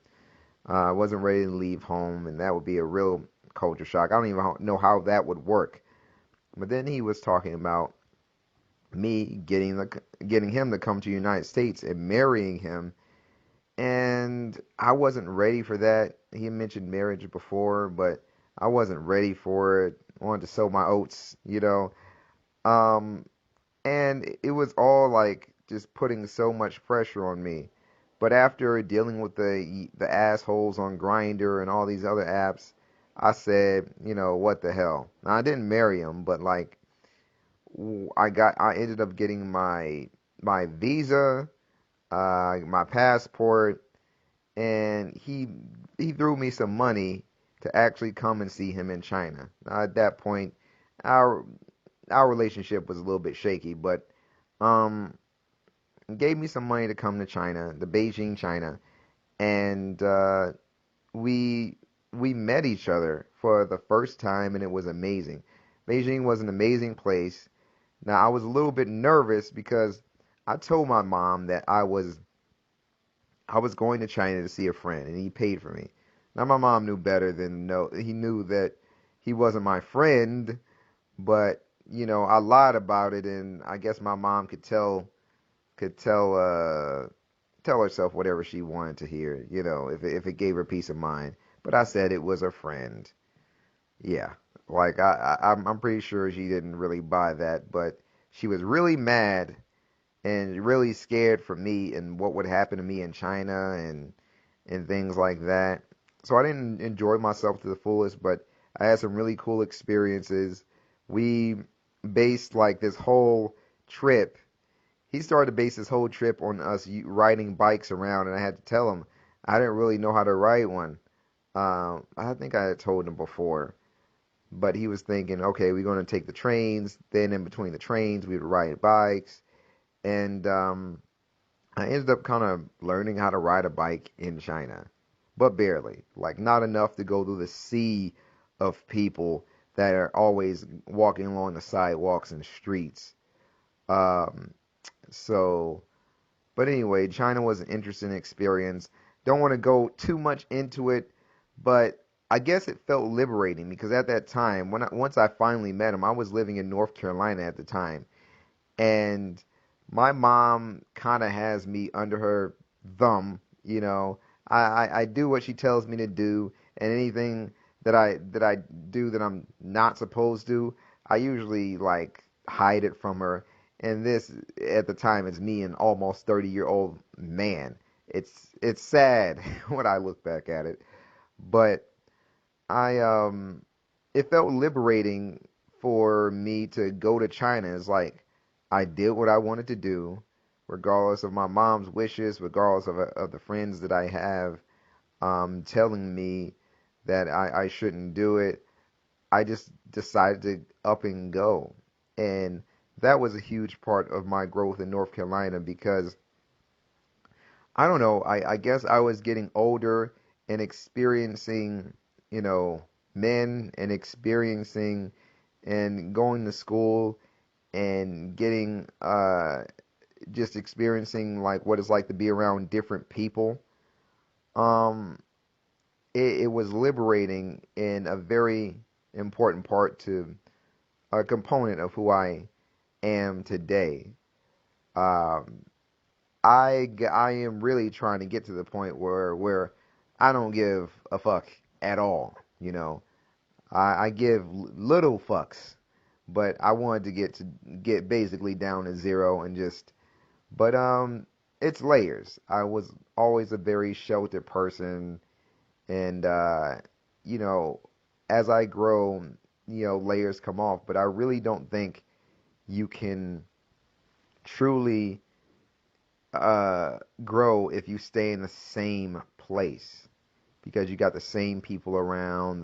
I wasn't ready to leave home, and that would be a real culture shock. I don't even know how that would work. But then he was talking about me getting him to come to the United States and marrying him, and I wasn't ready for that. He mentioned marriage before, but I wasn't ready for it. I wanted to sow my oats. Um, and it was all like just putting so much pressure on me. But after dealing with the assholes on Grindr and all these other apps, I said, what the hell? Now, I didn't marry him, but like I ended up getting my visa, my passport, and he threw me some money to actually come and see him in China. Now, at that point, our our relationship was a little bit shaky, but um, gave me some money to come to China, the Beijing, China, and we we met each other for the first time, and it was amazing. Beijing was an amazing place. Now, I was a little bit nervous because I told my mom that I was going to China to see a friend, and he paid for me. Now, my mom knew better than no. He knew that he wasn't my friend, but I lied about it, and I guess my mom could tell herself whatever she wanted to hear, if it gave her peace of mind. But I said it was a friend. Yeah, like I'm pretty sure she didn't really buy that, but she was really mad and really scared for me and what would happen to me in China and things like that. So I didn't enjoy myself to the fullest, but I had some really cool experiences. We based like this whole trip. He started to base this whole trip on us riding bikes around, and I had to tell him I didn't really know how to ride one. I think I had told him before, but he was thinking, okay, we're going to take the trains. Then in between the trains, we would ride bikes, and I ended up kind of learning how to ride a bike in China, but barely. Like not enough to go through the sea of people that are always walking along the sidewalks and streets. Um, so, but anyway, China was an interesting experience. Don't want to go too much into it, but I guess it felt liberating because at that time, once I finally met him, I was living in North Carolina at the time, and my mom kind of has me under her thumb. I do what she tells me to do, and anything that I do that I'm not supposed to, I usually like hide it from her. And this at the time is me, an almost 30-year-old man. It's sad when I look back at it, but I it felt liberating for me to go to China. It's like I did what I wanted to do, regardless of my mom's wishes, regardless of the friends that I have telling me that I shouldn't do it. I just decided to up and go. And that was a huge part of my growth in North Carolina because I don't know, I guess I was getting older and experiencing, you know, men and experiencing and going to school and getting just experiencing like what it's like to be around different people. Um, it was liberating and a very important part to a component of who I am today. Um, I am really trying to get to the point where I don't give a fuck at all. I give little fucks, but I wanted to get basically down to zero and just. But it's layers. I was always a very sheltered person, and you know, as I grow, layers come off. But I really don't think you can truly grow if you stay in the same place because you got the same people around,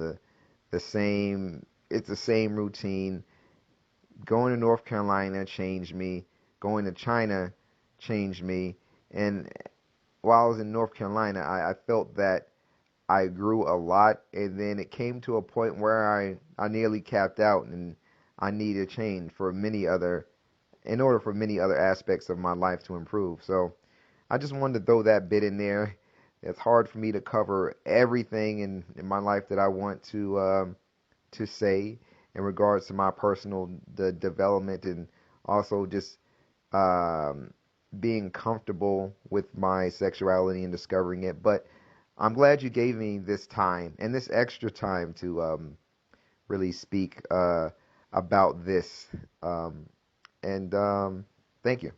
the same it's the same routine. Going to North Carolina changed me. Going to China changed me. And while I was in North Carolina, I felt that I grew a lot, and then it came to a point where I nearly capped out, and I needed change in order for many other aspects of my life to improve. So I just wanted to throw that bit in there. It's hard for me to cover everything in my life that I want to say in regards to my personal development and also just um, being comfortable with my sexuality and discovering it. But I'm glad you gave me this time and this extra time to really speak about this. And thank you.